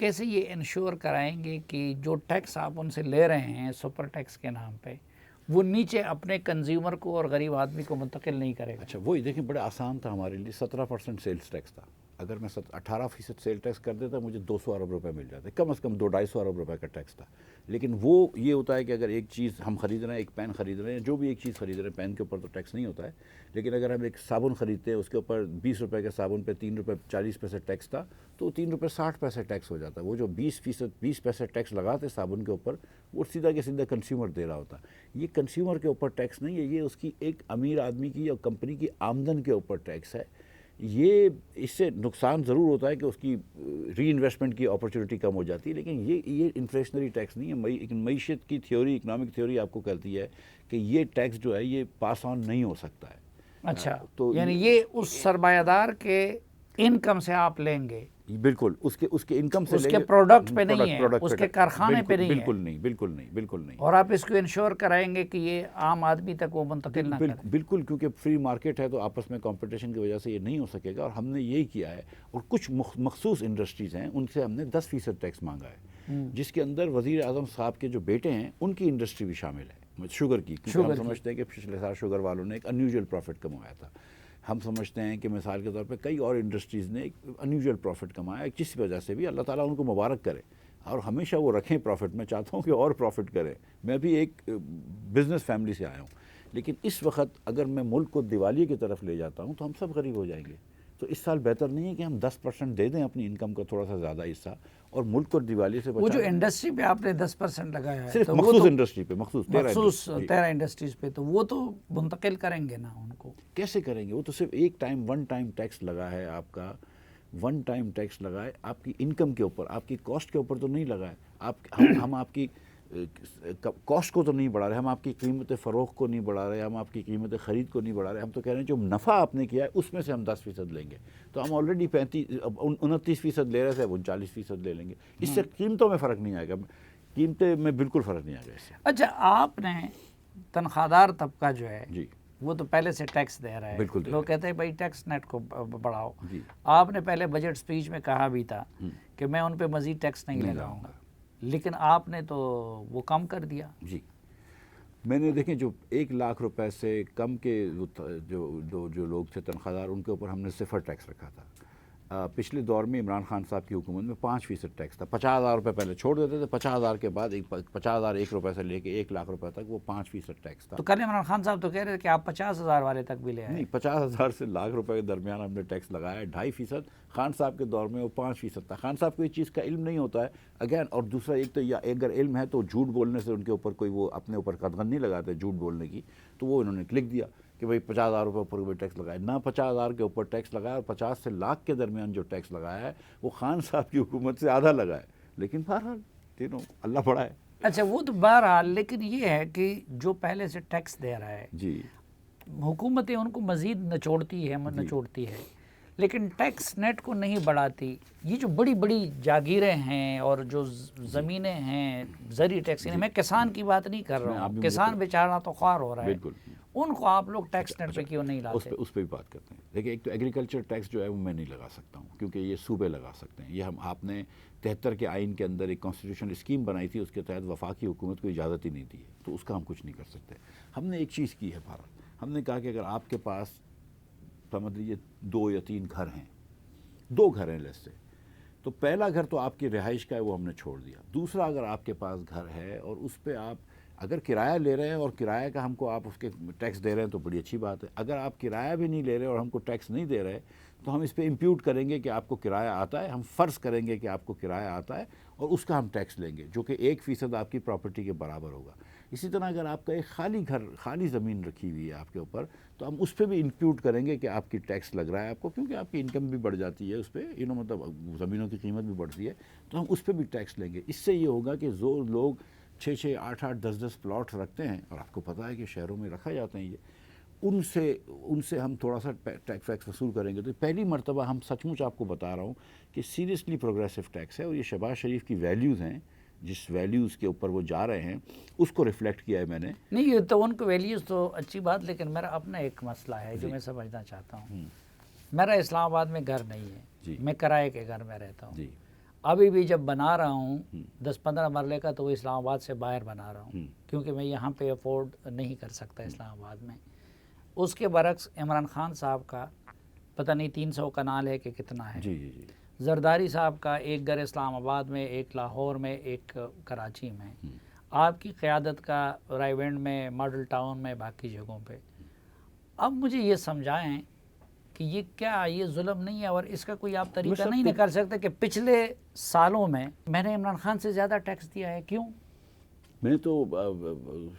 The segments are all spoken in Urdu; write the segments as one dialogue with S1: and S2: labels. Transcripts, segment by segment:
S1: کیسے یہ انشور کرائیں گے کہ جو ٹیکس آپ ان سے لے رہے ہیں سپر ٹیکس کے نام پہ وہ نیچے اپنے کنزیومر کو اور غریب آدمی کو منتقل نہیں کرے گا؟
S2: اچھا وہی دیکھیں بڑا آسان تھا ہمارے لیے، 17% سیلز ٹیکس تھا، اگر میں 18% سیل ٹیکس کر دیتا مجھے 200 ارب روپے مل جاتے، کم از کم 200-250 ارب روپے کا ٹیکس تھا۔ لیکن وہ یہ ہوتا ہے کہ اگر ایک چیز ہم خرید رہے ہیں، ایک پین خرید رہے ہیں، جو بھی ایک چیز خرید رہے ہیں، پین کے اوپر تو ٹیکس نہیں ہوتا ہے، لیکن اگر ہم ایک صابن خریدتے ہیں اس کے اوپر 20 روپے کے صابن پہ 3 روپے 40 پیسے ٹیکس تھا، تو 3 روپے 60 پیسے ٹیکس ہو جاتا ہے۔ وہ جو 20 پیسے ٹیکس لگاتے صابن کے اوپر، وہ سیدھا کے سیدھا کنزیومر دے رہا ہوتا ہے۔ یہ کنزیومر کے اوپر ٹیکس نہیں ہے، یہ اس کی ایک امیر آدمی کی یا کمپنی کی آمدن کے اوپر ٹیکس ہے۔ یہ اس سے نقصان ضرور ہوتا ہے کہ اس کی ری انویسٹمنٹ کی اپرچونٹی کم ہو جاتی ہے، لیکن یہ انفلیشنری ٹیکس نہیں ہے۔ معیشت کی تھیوری، اکنامک تھیوری آپ کو کہتی ہے کہ یہ ٹیکس جو ہے یہ پاس آن نہیں ہو سکتا ہے۔
S1: اچھا،
S2: تو
S1: یعنی یہ اس سرمایہ دار کے انکم سے آپ لیں گے،
S2: بالکل اس کے انکم سے
S1: اس
S2: لیں
S1: کے
S2: گے،
S1: پروڈکٹ پہ نہیں ہے،
S2: پروڈکٹ
S1: اس
S2: پہ
S1: کے کارخانے پہ نہیں ہے،
S2: بالکل نہیں، بالکل نہیں، بالکل نہیں۔
S1: اور آپ اس کو انشور کرائیں گے کہ یہ عام آدمی تک وہ منتقل نہ کرے۔
S2: بالکل، کیونکہ فری مارکیٹ ہے تو آپس میں کمپٹیشن کی وجہ سے یہ نہیں ہو سکے گا، اور ہم نے یہی کیا ہے۔ اور کچھ مخصوص انڈسٹریز ہیں ان سے ہم نے 10% ٹیکس مانگا ہے، جس کے اندر وزیر اعظم صاحب کے جو بیٹے ہیں ان کی انڈسٹری بھی شامل ہے، شوگر کی، کیونکہ ہم سمجھتے ہیں کہ پچھلے سال شوگر والوں نے ایک انیوژل پروفٹ کمایا تھا۔ ہم سمجھتے ہیں کہ مثال کے طور پہ کئی اور انڈسٹریز نے ایک انیوژل پروفٹ کمایا، جس وجہ سے بھی اللہ تعالیٰ ان کو مبارک کرے اور ہمیشہ وہ رکھیں پروفٹ۔ میں چاہتا ہوں کہ اور پروفٹ کریں۔ میں بھی ایک بزنس فیملی سے آیا ہوں، لیکن اس وقت اگر میں ملک کو دیوالیے کی طرف لے جاتا ہوں تو ہم سب غریب ہو جائیں گے۔ تو اس سال بہتر نہیں ہے کہ ہم 10% دے دیں اپنی انکم کا تھوڑا سا زیادہ حصہ، اور ملک کو دیوالیے سے
S1: وہ
S2: بچائیں۔
S1: جو انڈسٹری پہ آپ نے 10% لگایا ہے،
S2: صرف مخصوص انڈسٹری پہ، مخصوص
S1: 13 انڈسٹریز پہ، تو وہ تو منتقل کریں گے نا ان کو؟
S2: کیسے کریں گے؟ وہ تو صرف ایک ون ٹائم ٹیکس لگا ہے، آپ کا ون ٹائم ٹیکس لگا ہے آپ کی انکم کے اوپر، آپ کی کاسٹ کے اوپر تو نہیں لگا ہے۔ ہم آپ کی کاسٹ کو تو نہیں بڑھا رہے، ہم آپ کی قیمت فروخت کو نہیں بڑھا رہے، ہم آپ کی قیمت خرید کو نہیں بڑھا رہے، ہم تو کہہ رہے ہیں جو نفع آپ نے کیا ہے اس میں سے ہم 10% لیں گے۔ تو ہم آلریڈی 29% لے رہے تھے، اب 39% لے لیں گے۔ اس سے قیمتوں میں فرق نہیں آئے گا، قیمتیں میں بالکل فرق نہیں آئے گا اس سے۔
S1: اچھا، آپ نے تنخواہ دار طبقہ جو ہے
S2: جی،
S1: وہ تو پہلے سے ٹیکس دے رہا ہے،
S2: بالکل
S1: لوگ کہتے ہیں بھائی ٹیکس نیٹ کو بڑھاؤ۔
S2: جی،
S1: آپ نے پہلے بجٹ سپیچ میں کہا بھی تھا کہ میں ان پہ مزید ٹیکس نہیں لگاؤں گا، لیکن آپ نے تو وہ کم کر دیا۔
S2: جی، میں نے دیکھیں جو 1 لاکھ روپے سے کم کے جو لوگ تھے تنخواہ دار، ان کے اوپر ہم نے 0 ٹیکس رکھا تھا۔ پچھلے دور میں عمران خان صاحب کی حکومت میں 5% ٹیکس تھا، 50,000 روپے پہلے چھوڑ دیتے تھے، 50,000 کے بعد 50,000 1 روپے سے لے کے 1 لاکھ روپے تک وہ 5% ٹیکس تھا۔
S1: تو کل عمران خان صاحب تو کہہ رہے تھے کہ آپ 50,000 والے تک بھی لے آئے۔
S2: نہیں، 50,000 سے لاکھ روپے کے درمیان ہم نے ٹیکس لگایا ہے، 2.5%۔ خان صاحب کے دور میں وہ 5% تھا۔ خان صاحب کو اس چیز کا علم نہیں ہوتا ہے اگین، اور دوسرا ایک تو یا اگر علم ہے تو جھوٹ بولنے سے ان کے اوپر کوئی وہ اپنے اوپر قدغن نہیں لگاتے جھوٹ بولنے کی، تو وہ انہوں نے لکھ دیا کہ بھائی 50,000 روپے اوپر کوئی ٹیکس لگایا، نہ 50,000 کے اوپر ٹیکس لگایا، اور 50 سے لاکھ کے درمیان جو ٹیکس لگایا ہے وہ خان صاحب کی حکومت سے آدھا لگا ہے۔ لیکن بہرحال اللہ بڑا ہے۔
S1: اچھا، وہ تو بہرحال، لیکن یہ ہے کہ جو پہلے سے ٹیکس دے رہا ہے،
S2: جی،
S1: حکومتیں ان کو مزید نچوڑتی ہے، لیکن ٹیکس نیٹ کو نہیں بڑھاتی۔ یہ جو بڑی بڑی جاگیریں ہیں اور جو زمینیں ہیں، زرعی ٹیکس، میں کسان کی بات نہیں کر رہا ہوں، کسان بیچارہ تو خوار ہو رہا ہے، ان کو آپ لوگ ٹیکس نیٹ پہ کیوں نہیں لاتے؟
S2: اس پہ بھی بات کرتے ہیں۔ دیکھیں، ایک تو ایگریکلچر ٹیکس جو ہے وہ میں نہیں لگا سکتا ہوں، کیونکہ یہ صوبے لگا سکتے ہیں۔ یہ آپ نے 73 کے آئین کے اندر ایک کانسٹیٹیوشنل اسکیم بنائی تھی، اس کے تحت وفاقی حکومت کو اجازت ہی نہیں دی ہے، تو اس کا ہم کچھ نہیں کر سکتے۔ ہم نے ایک چیز کی ہے بھارت، ہم نے کہا کہ اگر آپ کے پاس سمجھ لیجیے 2 یا 3 گھر ہیں، 2 گھر ہیں لیس سے، تو پہلا گھر تو آپ کی رہائش کا ہے، وہ ہم نے چھوڑ دیا۔ دوسرا اگر آپ کے پاس گھر ہے اور اس پہ آپ اگر کرایہ لے رہے ہیں اور کرایہ کا ہم کو آپ اس کے ٹیکس دے رہے ہیں تو بڑی اچھی بات ہے۔ اگر آپ کرایہ بھی نہیں لے رہے اور ہم کو ٹیکس نہیں دے رہے تو ہم اس پہ امپیوٹ کریں گے کہ آپ کو کرایہ آتا ہے، ہم فرض کریں گے کہ آپ کو کرایہ آتا ہے اور اس کا ہم ٹیکس لیں گے، جو کہ 1% آپ کی پراپرٹی کے برابر ہوگا۔ اسی طرح اگر آپ کا ایک خالی گھر، خالی زمین رکھی ہوئی ہے آپ کے اوپر، تو ہم اس پہ بھی امپیوٹ کریں گے کہ آپ کی ٹیکس لگ رہا ہے آپ کو، کیونکہ آپ کی انکم بھی بڑھ جاتی ہے اس پہ، مطلب زمینوں کی قیمت بھی بڑھتی ہے، تو ہم اس پہ بھی ٹیکس لیں گے۔ اس سے یہ ہوگا کہ جو لوگ 6-6, 8-8, 10-10 پلاٹس رکھتے ہیں، اور آپ کو پتہ ہے کہ شہروں میں رکھا جاتے ہیں یہ، ان سے ہم تھوڑا سا ٹیکس وصول کریں گے۔ تو پہلی مرتبہ ہم سچ مچ آپ کو بتا رہا ہوں کہ سیریسلی پروگریسو ٹیکس ہے، اور یہ شہباز شریف کی ویلیوز ہیں، جس ویلیوز کے اوپر وہ جا رہے ہیں اس کو ریفلیکٹ کیا ہے میں نے۔
S1: نہیں، یہ تو ان کو ویلیوز تو اچھی بات، لیکن میرا اپنا ایک مسئلہ ہے جو میں سمجھنا چاہتا ہوں۔ میرا اسلام آباد میں گھر نہیں ہے، میں کرائے کے گھر میں رہتا ہوں۔ ابھی بھی جب بنا رہا ہوں 10-15 مرلے کا تو وہ اسلام آباد سے باہر بنا رہا ہوں کیونکہ میں یہاں پہ افورڈ نہیں کر سکتا اسلام آباد میں. اس کے برعکس عمران خان صاحب کا پتہ نہیں 300 کنال ہے کہ کتنا ہے.
S2: جی جی جی.
S1: زرداری صاحب کا ایک گھر اسلام آباد میں، ایک لاہور میں، ایک کراچی میں. آپ کی قیادت کا رائے ونڈ میں، ماڈل ٹاؤن میں، باقی جگہوں پہ. اب مجھے یہ سمجھائیں کہ یہ کیا یہ ظلم نہیں ہے اور اس کا کوئی آپ طریقہ نہیں نکال سکتے کہ پچھلے سالوں میں میں نے عمران خان سے زیادہ ٹیکس دیا ہے؟ کیوں؟
S2: میں تو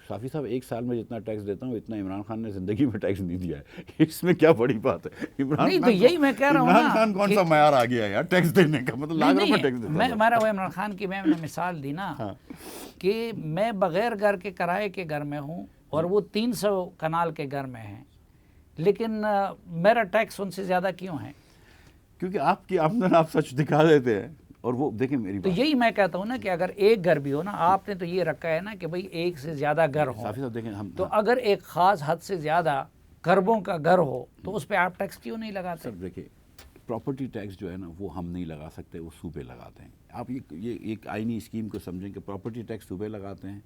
S2: شافی صاحب ایک سال میں جتنا ٹیکس دیتا ہوں اتنا عمران خان نے زندگی میں ٹیکس نہیں دیا ہے. اس میں کیا بڑی بات ہے؟
S1: نہیں تو یہی میں کہہ رہا ہوں نا،
S2: عمران خان کون سا معیار آ گیا ہے یار ٹیکس دینے کا؟ مطلب لاکھ روپے ٹیکس دیتا ہے.
S1: میرا وہ عمران خان کی میں نے مثال دی نا کہ میں بغیر گھر کے کرائے کے گھر میں ہوں اور وہ 300 کنال کے گھر میں ہیں، لیکن میرا ٹیکس ان سے زیادہ کیوں ہے؟
S2: کیونکہ آپ کی آمدن آپ سچ دکھا دیتے ہیں. اور وہ دیکھیں میری
S1: تو یہی میں کہتا ہوں نا کہ اگر ایک گھر بھی ہو نا، آپ نے تو یہ رکھا ہے نا کہ بھئی ایک سے زیادہ گھر ہو،
S2: صافی صاحب دیکھیں ہم
S1: تو اگر ایک خاص حد سے زیادہ کربوں کا گھر ہو تو اس پہ آپ ٹیکس کیوں نہیں لگاتے؟
S2: سر دیکھیں پراپرٹی ٹیکس جو ہے نا وہ ہم نہیں لگا سکتے، وہ صوبے لگاتے ہیں. آپ یہ ایک آئینی اسکیم کو سمجھیں کہ پراپرٹی ٹیکس صوبے لگاتے ہیں،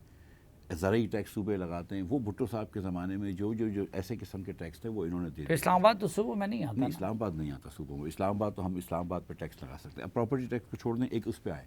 S2: زرعی ٹیکس صوبے لگاتے ہیں. وہ بھٹو صاحب کے زمانے میں جو ایسے قسم کے ٹیکس تھے وہ انہوں نے دے دیے.
S1: اسلام آباد تو صوبوں میں نہیں آتا.
S2: نہیں اسلام آباد نہیں آتا صوبوں میں. اسلام آباد تو ہم اسلام آباد پہ ٹیکس لگا سکتے ہیں. اب پراپرٹی ٹیکس کو چھوڑ دیں، ایک اس پہ آئے.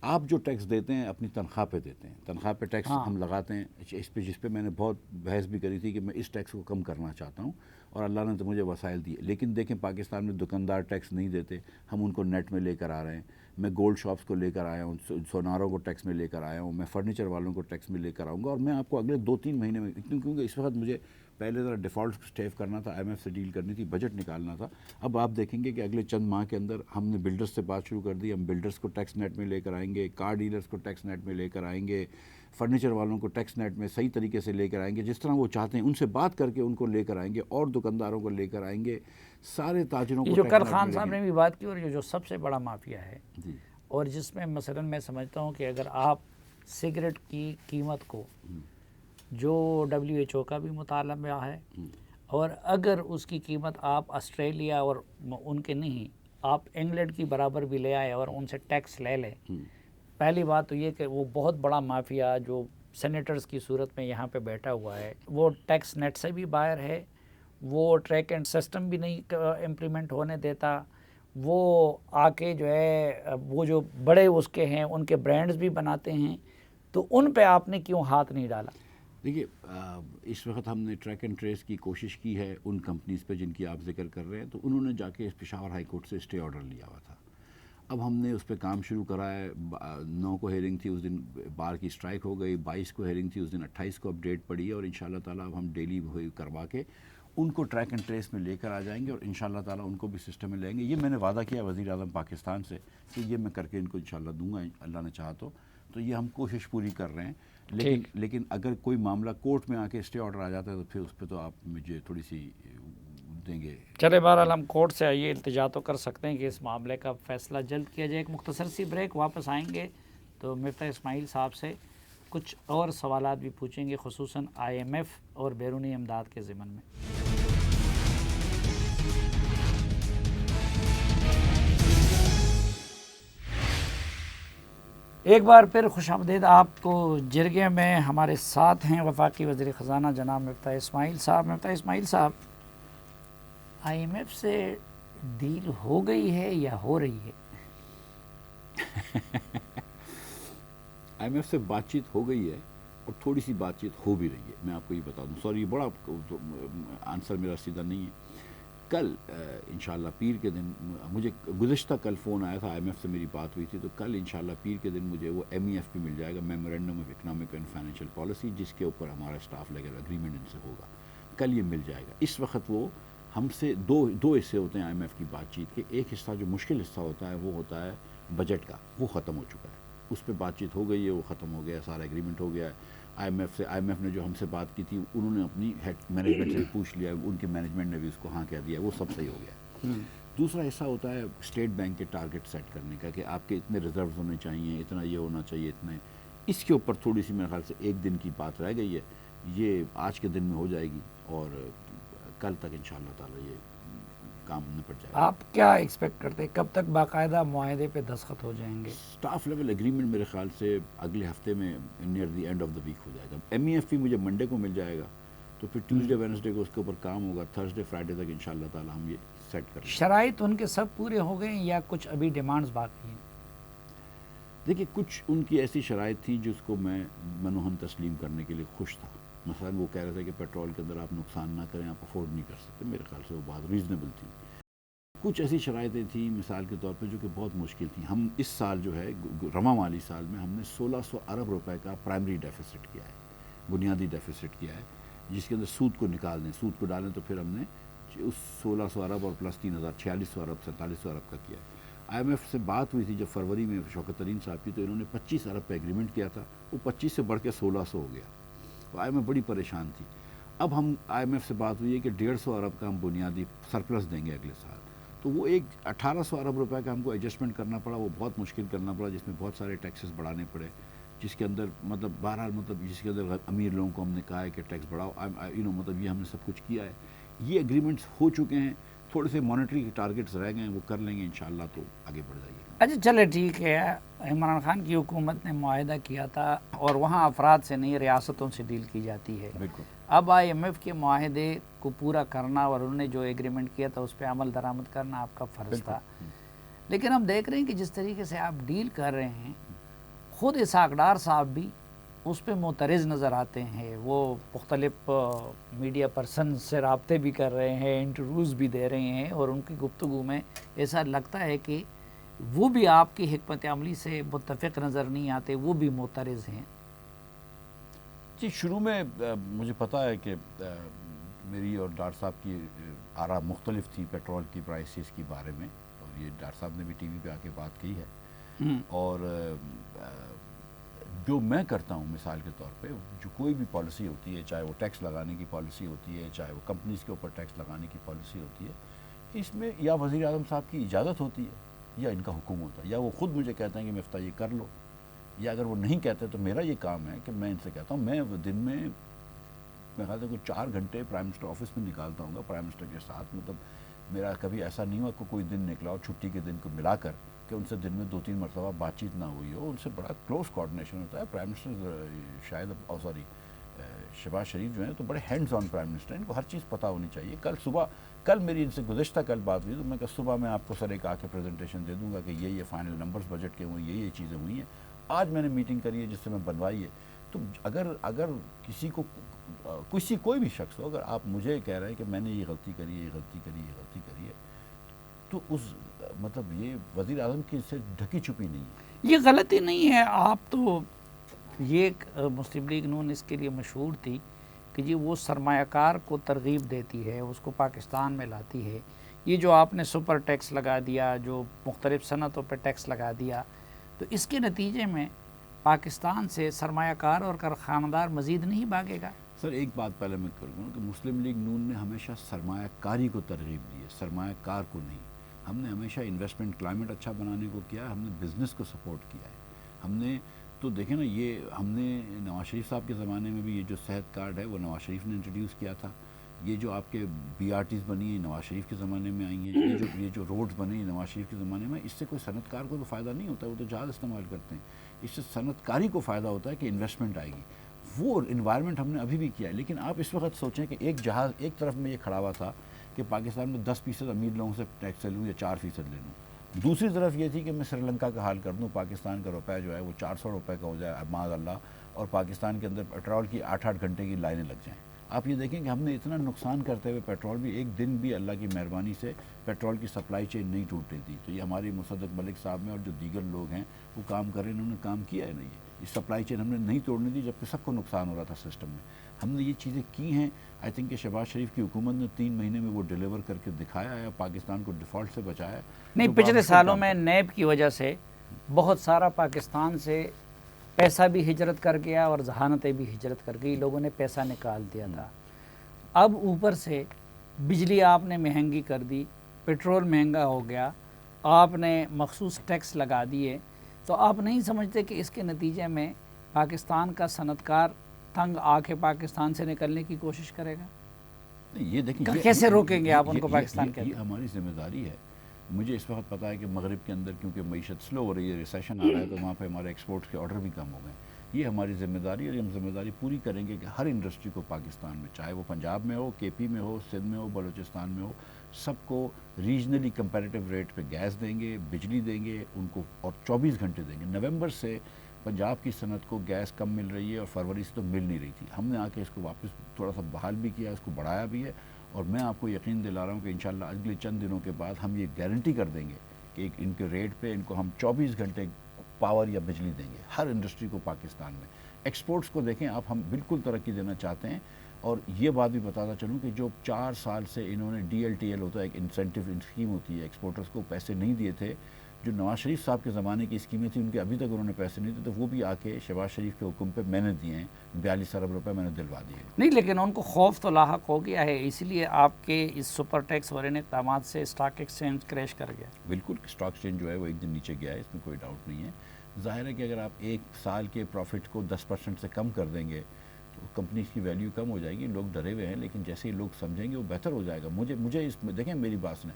S2: آپ جو ٹیکس دیتے ہیں اپنی تنخواہ پہ دیتے ہیں، تنخواہ پہ ٹیکس ہم لگاتے ہیں. اس پہ جس پہ میں نے بہت بحث بھی کری تھی کہ میں اس ٹیکس کو کم کرنا چاہتا ہوں اور اللہ نے تو مجھے وسائل دیے. لیکن دیکھیں پاکستان میں دکاندار ٹیکس نہیں دیتے، ہم ان کو نیٹ میں لے کر آ رہے ہیں. میں گولڈ شاپس کو لے کر آیا ہوں، سوناروں کو ٹیکس میں لے کر آیا ہوں، میں فرنیچر والوں کو ٹیکس میں لے کر آؤں گا. اور میں آپ کو اگلے 2-3 مہینے میں، کیونکہ اس وقت مجھے پہلے ذرا ڈیفالٹ سٹیف کرنا تھا، آئی ایم ایف سے ڈیل کرنی تھی، بجٹ نکالنا تھا. اب آپ دیکھیں گے کہ اگلے چند ماہ کے اندر ہم نے بلڈرز سے بات شروع کر دی. ہم بلڈرز کو ٹیکس نیٹ میں لے کر آئیں گے، کار ڈیلرز کو ٹیکس نیٹ میں لے کر آئیں گے، فرنیچر والوں کو ٹیکس نیٹ میں صحیح طریقے سے لے کر آئیں گے، جس طرح وہ چاہتے ہیں ان سے بات کر کے ان کو لے کر آئیں گے، اور دکانداروں کو لے کر آئیں گے، سارے تاجروں کو.
S1: جو کر خان صاحب نے بھی بات کی، اور جو سب سے بڑا مافیا ہے
S2: جی،
S1: اور جس میں مثلا میں سمجھتا ہوں کہ اگر آپ سگریٹ کی قیمت کو، جو WHO کا بھی مطالبہ ہے، اور اگر اس کی قیمت آپ آسٹریلیا اور ان کے نہیں، آپ انگلینڈ کی برابر بھی لے آئے اور ان سے ٹیکس لے لیں. پہلی بات تو یہ کہ وہ بہت بڑا مافیا جو سینیٹرز کی صورت میں یہاں پہ بیٹھا ہوا ہے، وہ ٹیکس نیٹ سے بھی باہر ہے، وہ ٹریک اینڈ سسٹم بھی نہیں امپلیمنٹ ہونے دیتا. وہ آ کے جو ہے وہ جو بڑے اس کے ہیں ان کے برانڈز بھی بناتے ہیں. تو ان پہ آپ نے کیوں ہاتھ نہیں ڈالا؟
S2: دیکھیے اس وقت ہم نے ٹریک اینڈ ٹریس کی کوشش کی ہے ان کمپنیز پہ جن کی آپ ذکر کر رہے ہیں. تو انہوں نے جا کے پشاور ہائی کورٹ سے اسٹے آرڈر لیا ہوا تھا. اب ہم نے اس پہ کام شروع کرا ہے. 9 کو ہیئرنگ تھی، اس دن بار کی اسٹرائک ہو گئی. 22 کو ہیئرنگ تھی، اس دن 28 کو اپڈیٹ پڑی ہے. اور انشاءاللہ تعالیٰ اب ہم ڈیلی ہوئی کروا کے ان کو ٹریک اینڈ ٹریس میں لے کر آ جائیں گے، اور انشاءاللہ تعالیٰ ان کو بھی سسٹم میں لیں گے. یہ میں نے وعدہ کیا وزیر اعظم پاکستان سے کہ یہ میں کر کے ان کو انشاءاللہ دوں گا، اللہ نے چاہا تو یہ ہم کوشش پوری کر رہے ہیں. لیکن اگر کوئی معاملہ کورٹ میں آ کے اسٹے آرڈر آ جاتا ہے تو پھر اس پہ تو آپ مجھے تھوڑی سی دیں گے.
S1: چلے بہرحال ہم کورٹ سے یہ التجا تو کر سکتے ہیں کہ اس معاملے کا فیصلہ جلد کیا جائے. ایک مختصر سی بریک، واپس آئیں گے تو مفتاح اسماعیل صاحب سے کچھ اور سوالات بھی پوچھیں گے، خصوصاً IMF اور بیرونی امداد کے ضمن میں. ایک بار پھر خوش آمدید آپ کو. جرگے میں ہمارے ساتھ ہیں وفاقی وزیر خزانہ جناب مفتاح اسماعیل صاحب. مفتاح اسماعیل صاحب، IMF سے ڈیل ہو گئی ہے یا ہو رہی ہے؟
S2: IMF سے بات چیت ہو گئی ہے اور تھوڑی سی بات چیت ہو بھی رہی ہے. میں آپ کو یہ بتا دوں، سوری بڑا آنسر میرا سیدھا نہیں ہے. کل انشاءاللہ پیر کے دن مجھے گزشتہ کل فون آیا تھا، IMF سے میری بات ہوئی تھی. تو کل انشاءاللہ پیر کے دن مجھے وہ MEF بھی مل جائے گا، memorandum of economic and financial policy, جس کے اوپر ہمارا اسٹاف لیول اگریمنٹ ان سے ہوگا. کل یہ مل جائے گا. اس وقت وہ ہم سے دو حصے ہوتے ہیں IMF کی بات چیت کے. ایک حصہ جو مشکل حصہ ہوتا ہے وہ ہوتا ہے بجٹ کا، وہ ختم ہو چکا ہے. اس پہ بات چیت ہو گئی ہے، وہ ختم ہو گیا، سارا اگریمنٹ ہو گیا ہے. IMF نے جو ہم سے بات کی تھی انہوں نے اپنی ہیڈ مینجمنٹ سے پوچھ لیا، ان کے مینجمنٹ نے بھی اس کو ہاں کہہ دیا، وہ سب صحیح ہو گیا. دوسرا حصہ ہوتا ہے اسٹیٹ بینک کے ٹارگٹ سیٹ کرنے کا کہ آپ کے اتنے ریزروز ہونے چاہیے، اتنا یہ ہونا چاہیے، اتنا. اس کے اوپر تھوڑی سی میرے خیال سے 1 دن کی بات رہ گئی ہے. یہ آج کے دن میں ہو جائے گی اور کل تک انشاءاللہ تعالیٰ یہ کام نپٹ جائے گا.
S1: آپ کیا ایکسپیکٹ کرتے ہیں کب تک باقاعدہ معاہدے پہ دستخط ہو جائیں گے؟
S2: اسٹاف لیول ایگریمنٹ میرے خیال سے اگلے ہفتے میں near the end of the week ہو جائے گا. ایم ای ایف پی مجھے منڈے کو مل جائے گا, تو پھر ٹیوزڈے وینسڈے کو اس کے اوپر کام ہوگا. تھرسڈے فرائیڈے تک انشاءاللہ تعالی ہم یہ سیٹ کر لیں گے.
S1: شرائط ان کے سب پورے ہو گئے ہیں یا کچھ ابھی ڈیمانڈز باقی ہیں؟
S2: دیکھیے کچھ ان کی ایسی شرائط تھی جس کو میں منوہن تسلیم کرنے کے لیے خوش تھا. مثلا وہ کہہ رہے تھے کہ پیٹرول کے اندر آپ نقصان نہ کریں, آپ افورڈ نہیں کر سکتے. میرے خیال سے وہ بات ریزنیبل تھی. کچھ ایسی شرائطیں تھیں مثال کے طور پہ جو کہ بہت مشکل تھیں. ہم اس سال جو ہے رواں مالی سال میں ہم نے 1600 ارب روپے کا پرائمری ڈیفیسٹ کیا ہے, بنیادی ڈیفیسٹ کیا ہے, جس کے اندر سود کو نکال دیں, سود کو ڈالیں تو پھر ہم نے اس 1600 ارب اور پلس 4600 ارب 4700 ارب کا کیا ہے. آئی ایم ایف سے بات ہوئی تھی جب فروری میں شوکت ترین صاحب کی, تو انہوں نے 25 ارب پہ ایگریمنٹ کیا تھا. وہ 25 سے بڑھ کے 1600 ہو گیا. تو آئی ایم ایف بڑی پریشان تھی. اب ہم آئی ایم ایف سے بات ہوئی ہے کہ 150 ارب کا ہم بنیادی سرپلس دیں گے اگلے سال. تو وہ ایک 1800 ارب روپے کا ہم کو ایڈجسٹمنٹ کرنا پڑا. وہ بہت مشکل کرنا پڑا, جس میں بہت سارے ٹیکسز بڑھانے پڑے, جس کے اندر مطلب بہرحال مطلب جس کے اندر امیر لوگوں کو ہم نے کہا ہے کہ ٹیکس بڑھاؤ. مطلب یہ ہم نے سب کچھ کیا ہے. یہ ایگریمنٹس ہو چکے ہیں. تھوڑے سے مانیٹری ٹارگٹس رہ گئے ہیں, وہ کر لیں گے انشاءاللہ, تو آگے بڑھ جائیے گا.
S1: اچھا چلے ٹھیک ہے. عمران خان کی حکومت نے معاہدہ کیا تھا اور وہاں افراد سے نہیں ریاستوں سے ڈیل کی جاتی ہے.
S2: بالکل.
S1: اب آئی ایم ایف کے معاہدے کو پورا کرنا اور انہوں نے جو ایگریمنٹ کیا تھا اس پہ عمل درآمد کرنا آپ کا فرض تھا. لیکن ہم دیکھ رہے ہیں کہ جس طریقے سے آپ ڈیل کر رہے ہیں, خود اسحاق ڈار صاحب بھی اس پہ معترض نظر آتے ہیں. وہ مختلف میڈیا پرسن سے رابطے بھی کر رہے ہیں, انٹرویوز بھی دے رہے ہیں, اور ان کی گفتگو میں ایسا لگتا ہے کہ وہ بھی آپ کی حکمت عملی سے متفق نظر نہیں آتے, وہ بھی معترض ہیں.
S2: جی شروع میں مجھے پتہ ہے کہ میری اور ڈار صاحب کی آراء مختلف تھی پیٹرول کی پرائسز کی بارے میں, اور یہ ڈار صاحب نے بھی ٹی وی پہ آ کے بات کی ہے. اور جو میں کرتا ہوں مثال کے طور پہ, جو کوئی بھی پالیسی ہوتی ہے, چاہے وہ ٹیکس لگانے کی پالیسی ہوتی ہے, چاہے وہ کمپنیز کے اوپر ٹیکس لگانے کی پالیسی ہوتی ہے, اس میں یا وزیر اعظم صاحب کی اجازت ہوتی ہے یا ان کا حکم ہوتا ہے, یا وہ خود مجھے کہتے ہیں کہ مفتاح یہ کر لو, یا اگر وہ نہیں کہتے تو میرا یہ کام ہے کہ میں ان سے کہتا ہوں. میں دن میں خیال سے کوئی 4 گھنٹے پرائم منسٹر آفس میں نکالتا ہوں گا پرائم منسٹر کے ساتھ. مطلب میرا کبھی ایسا نہیں ہوا کہ کوئی دن نکلا اور چھٹی کے دن کو ملا کر کہ ان سے دن میں 2-3 مرتبہ بات چیت نہ ہوئی ہو. ان سے بڑا کلوز کوآرڈینیشن ہوتا ہے. پرائم منسٹر شہباز شریف جو ہیں تو بڑے ہینڈز آن پرائم منسٹر, ان کو ہر چیز پتہ ہونی چاہیے. کل میری ان سے گزشتہ کل بات ہوئی, تو میں کہا صبح میں آپ کو سر ایک آ کے پریزنٹیشن دے دوں گا کہ یہ فائنل نمبرز بجٹ کے ہوئے, یہ چیزیں ہوئی ہیں. آج میں نے میٹنگ کری ہے جس سے میں بنوائی ہے. تو اگر کوئی بھی شخص ہو, اگر آپ مجھے کہہ رہے ہیں کہ میں نے یہ غلطی کری ہے, یہ غلطی کری ہے, تو اس مطلب یہ وزیر اعظم کی سے ڈھکی چھپی نہیں ہے.
S1: یہ غلطی نہیں ہے. آپ تو یہ مسلم لیگ نون اس کے لیے مشہور تھی کہ جی وہ سرمایہ کار کو ترغیب دیتی ہے, اس کو پاکستان میں لاتی ہے. یہ جو آپ نے سپر ٹیکس لگا دیا, جو مختلف صنعتوں پہ ٹیکس لگا دیا, تو اس کے نتیجے میں پاکستان سے سرمایہ کار اور کارخانہ دار مزید نہیں بھاگے گا.
S2: سر ایک بات پہلے میں کروں کہ مسلم لیگ نون نے ہمیشہ سرمایہ کاری کو ترغیب دی ہے, سرمایہ کار کو نہیں. ہم نے ہمیشہ انویسٹمنٹ کلائمیٹ اچھا بنانے کو کیا ہے, ہم نے بزنس کو سپورٹ کیا ہے. ہم نے تو دیکھیں نا, یہ ہم نے نواز شریف صاحب کے زمانے میں بھی یہ جو صحت کارڈ ہے وہ نواز شریف نے انٹروڈیوس کیا تھا. یہ جو آپ کے بی آر ٹیز بنی ہیں نواز شریف کے زمانے میں آئی ہیں. یہ جو روڈز بنے ہیں نواز شریف کے زمانے میں. اس سے کوئی صنعت کار کو تو فائدہ نہیں ہوتا ہے, وہ تو جہاز استعمال کرتے ہیں. اس سے صنعت کاری کو فائدہ ہوتا ہے کہ انویسٹمنٹ آئے گی. وہ انوائرمنٹ ہم نے ابھی بھی کیا ہے. لیکن آپ اس وقت سوچیں کہ ایک جہاز ایک طرف میں یہ کھڑا ہوا تھا کہ پاکستان میں 10% امیر لوگوں سے ٹیکس لے لوں یا 4% لے لوں. دوسری طرف یہ تھی کہ میں سری لنکا کا حال کر دوں, پاکستان کا روپے جو ہے وہ 400 روپے کا ہو جائے معاذ اللہ, اور پاکستان کے اندر پیٹرول کی 8-8 گھنٹے کی لائنیں لگ جائیں. آپ یہ دیکھیں کہ ہم نے اتنا نقصان کرتے ہوئے پیٹرول بھی ایک دن بھی اللہ کی مہربانی سے پیٹرول کی سپلائی چین نہیں ٹوٹنے دی. تو یہ ہماری مصدق ملک صاحب میں اور جو دیگر لوگ ہیں وہ کام کر رہے ہیں, انہوں نے کام کیا ہے نہیں. یہ سپلائی چین ہم نے نہیں توڑنے دی جبکہ سب کو نقصان ہو رہا تھا سسٹم میں. ہم نے یہ چیزیں کی ہیں. آئی تھنک کہ شہباز شریف کی حکومت نے 3 مہینے میں وہ ڈیلیور کر کے دکھایا ہے, پاکستان کو ڈیفالٹ سے بچایا ہے.
S1: نہیں, پچھلے سالوں میں نیب کی وجہ سے بہت سارا پاکستان سے پیسہ بھی ہجرت کر گیا اور ذہانتیں بھی ہجرت کر گئی, لوگوں نے پیسہ نکال دیا تھا. اب اوپر سے بجلی آپ نے مہنگی کر دی, پیٹرول مہنگا ہو گیا, آپ نے مخصوص ٹیکس لگا دیے. تو آپ نہیں سمجھتے کہ اس کے نتیجے میں پاکستان کا صنعت کار تنگ آ کے پاکستان سے نکلنے کی کوشش کرے گا؟
S2: یہ دیکھیں
S1: کیسے روکیں گے آپ ان کو پاکستان کے
S2: یہ ہماری ذمہ داری ہے. مجھے اس وقت پتا ہے کہ مغرب کے اندر کیونکہ معیشت سلو ہو رہی ہے, ریسیشن آ رہا ہے, تو وہاں پہ ہمارے ایکسپورٹس کے آرڈر بھی کم ہو گئے. یہ ہماری ذمہ داری ہے اور ہم ذمہ داری پوری کریں گے کہ ہر انڈسٹری کو پاکستان میں, چاہے وہ پنجاب میں ہو, کے پی میں ہو, سندھ میں ہو, بلوچستان میں ہو, سب کو ریجنلی کمپیریٹیو ریٹ پہ گیس دیں گے, بجلی دیں گے ان کو, اور 24 گھنٹے دیں گے. نومبر سے پنجاب کی صنعت کو گیس کم مل رہی ہے اور فروری سے تو مل نہیں رہی تھی. ہم نے آ کے اس کو واپس تھوڑا سا بحال بھی کیا, اس کو بڑھایا بھی ہے, اور میں آپ کو یقین دلا رہا ہوں کہ انشاءاللہ اگلے چند دنوں کے بعد ہم یہ گارنٹی کر دیں گے کہ ان کے ریٹ پہ ان کو ہم 24 گھنٹے پاور یا بجلی دیں گے ہر انڈسٹری کو پاکستان میں. ایکسپورٹس کو دیکھیں آپ, ہم بالکل ترقی دینا چاہتے ہیں. اور یہ بات بھی بتاتا چلوں کہ جو 4 سال سے انہوں نے DLTL ہوتا ہے, ایک انسینٹیو اسکیم ہوتی ہے, ایکسپورٹرز کو پیسے نہیں دیے تھے, جو نواز شریف صاحب کے زمانے کی اسکیمیں تھیں ان کے ابھی تک انہوں نے پیسے نہیں دیے, تو وہ بھی آ کے شہباز شریف کے حکم پہ میں نے دیے ہیں. 42 ارب روپے میں نے دلوا دیے.
S1: نہیں, لیکن ان کو خوف تو لاحق ہو گیا ہے, اسی لیے آپ کے اس سپر ٹیکس اور ان اقدامات سے اسٹاک ایکسچینج کریش کر گیا.
S2: بالکل, اسٹاک ایکسچینج جو ہے وہ ایک دن نیچے گیا ہے, اس میں کوئی ڈاؤٹ نہیں ہے. ظاہر ہے کہ اگر آپ ایک سال کے پروفٹ کو 10% سے کم کر دیں گے تو کمپنیز کی ویلیو کم ہو جائے گی. لوگ ڈرے ہوئے ہیں, لیکن جیسے ہی لوگ سمجھیں گے وہ بہتر ہو جائے گا. مجھے اس میں دیکھیں, میری بات سنیں,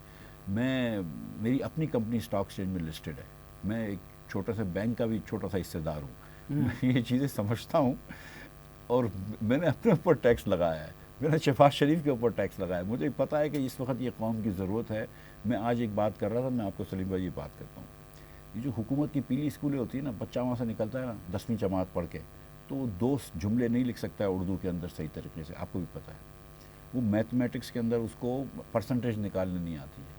S2: میری اپنی کمپنی اسٹاک ایکسچینج میں لسٹڈ ہے. میں ایک چھوٹا سا بینک کا بھی چھوٹا سا حصے دار ہوں. میں یہ چیزیں سمجھتا ہوں, اور میں نے اپنے اوپر ٹیکس لگایا ہے, میں نے شہباز شریف کے اوپر ٹیکس لگایا ہے. مجھے پتہ ہے کہ اس وقت یہ قوم کی ضرورت ہے. میں آج ایک بات کر رہا تھا, میں آپ کو سلیم بھائی یہ بات کرتا ہوں. یہ جو حکومت کی پیلی اسکولیں ہوتی ہیں نا, بچہ وہاں سے نکلتا ہے نا 10ویں جماعت پڑھ کے, تو وہ 2 جملے نہیں لکھ سکتا ہے اردو کے اندر صحیح طریقے سے, آپ کو بھی پتہ ہے. وہ میتھمیٹکس کے اندر اس کو پرسنٹیج نکالنے نہیں آتی ہے.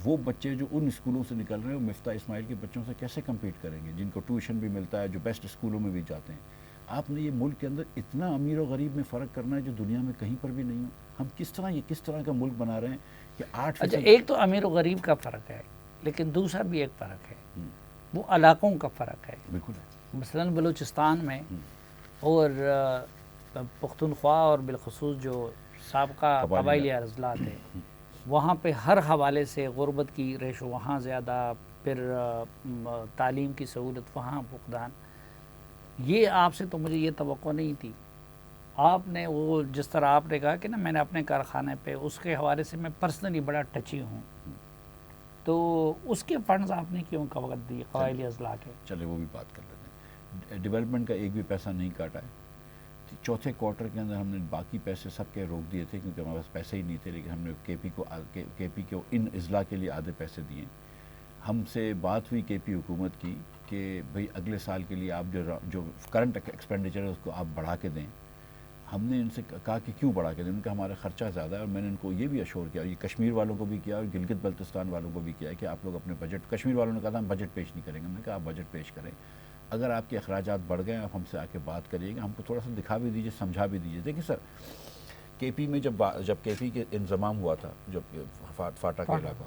S2: وہ بچے جو ان اسکولوں سے نکل رہے ہیں, وہ مفتاح اسماعیل کے بچوں سے کیسے کمپیٹ کریں گے, جن کو ٹیوشن بھی ملتا ہے, جو بیسٹ اسکولوں میں بھی جاتے ہیں. آپ نے یہ ملک کے اندر اتنا امیر و غریب میں فرق کرنا ہے جو دنیا میں کہیں پر بھی نہیں ہو. ہم کس طرح کا ملک بنا رہے ہیں کہ 8%.
S1: اچھا, ایک تو امیر و غریب کا فرق ہے, لیکن دوسرا بھی ایک فرق ہے, وہ علاقوں کا فرق ہے.
S2: بالکل.
S1: مثلا بلوچستان میں اور پختونخوا اور بالخصوص جو سابقہ قبائلی اضلاع تھے, وہاں پہ ہر حوالے سے غربت کی ریشو وہاں زیادہ, پھر تعلیم کی سہولت وہاں فقدان. یہ آپ سے تو مجھے یہ توقع نہیں تھی. آپ نے وہ جس طرح آپ نے کہا کہ نا میں نے اپنے کارخانے پہ, اس کے حوالے سے میں پرسنلی بڑا ٹچی ہوں, تو اس کے فنڈز آپ نے کیوں وقت دیے قبائلی اضلاع کے؟
S2: چلے وہ بھی بات کر لیتے ہیں. ڈیولپمنٹ کا ایک بھی پیسہ نہیں کاٹا ہے. چوتھے کوارٹر کے اندر ہم نے باقی پیسے سب کے روک دیے تھے کیونکہ ہمارے پاس پیسے ہی نہیں تھے, لیکن ہم نے کے پی کو ان اضلاع کے لیے آدھے پیسے دیے. ہم سے بات ہوئی کے پی حکومت کی کہ بھئی اگلے سال کے لیے آپ جو کرنٹ ایکسپینڈیچر ہے اس کو آپ بڑھا کے دیں. ہم نے ان سے کہا کہ کیوں بڑھا کے دیں, ان کا ہمارا خرچہ زیادہ ہے. اور میں نے ان کو یہ بھی اشور کیا, یہ کشمیر والوں کو بھی کیا اور گلگت بلتستان والوں کو بھی کیا کہ آپ لوگ اپنے بجٹ, کشمیر والوں نے کہا تھا ہم بجٹ پیش نہیں کریں گے. ہم نے کہا آپ بجٹ پیش کریں, اگر آپ کے اخراجات بڑھ گئے آپ ہم سے آ کے بات کریے گا, ہم کو تھوڑا سا دکھا بھی دیجیے, سمجھا بھی دیجیے. دیکھیں سر, کے پی میں جب کے پی کے انضمام ہوا تھا, جب فاٹا کے علاقہ,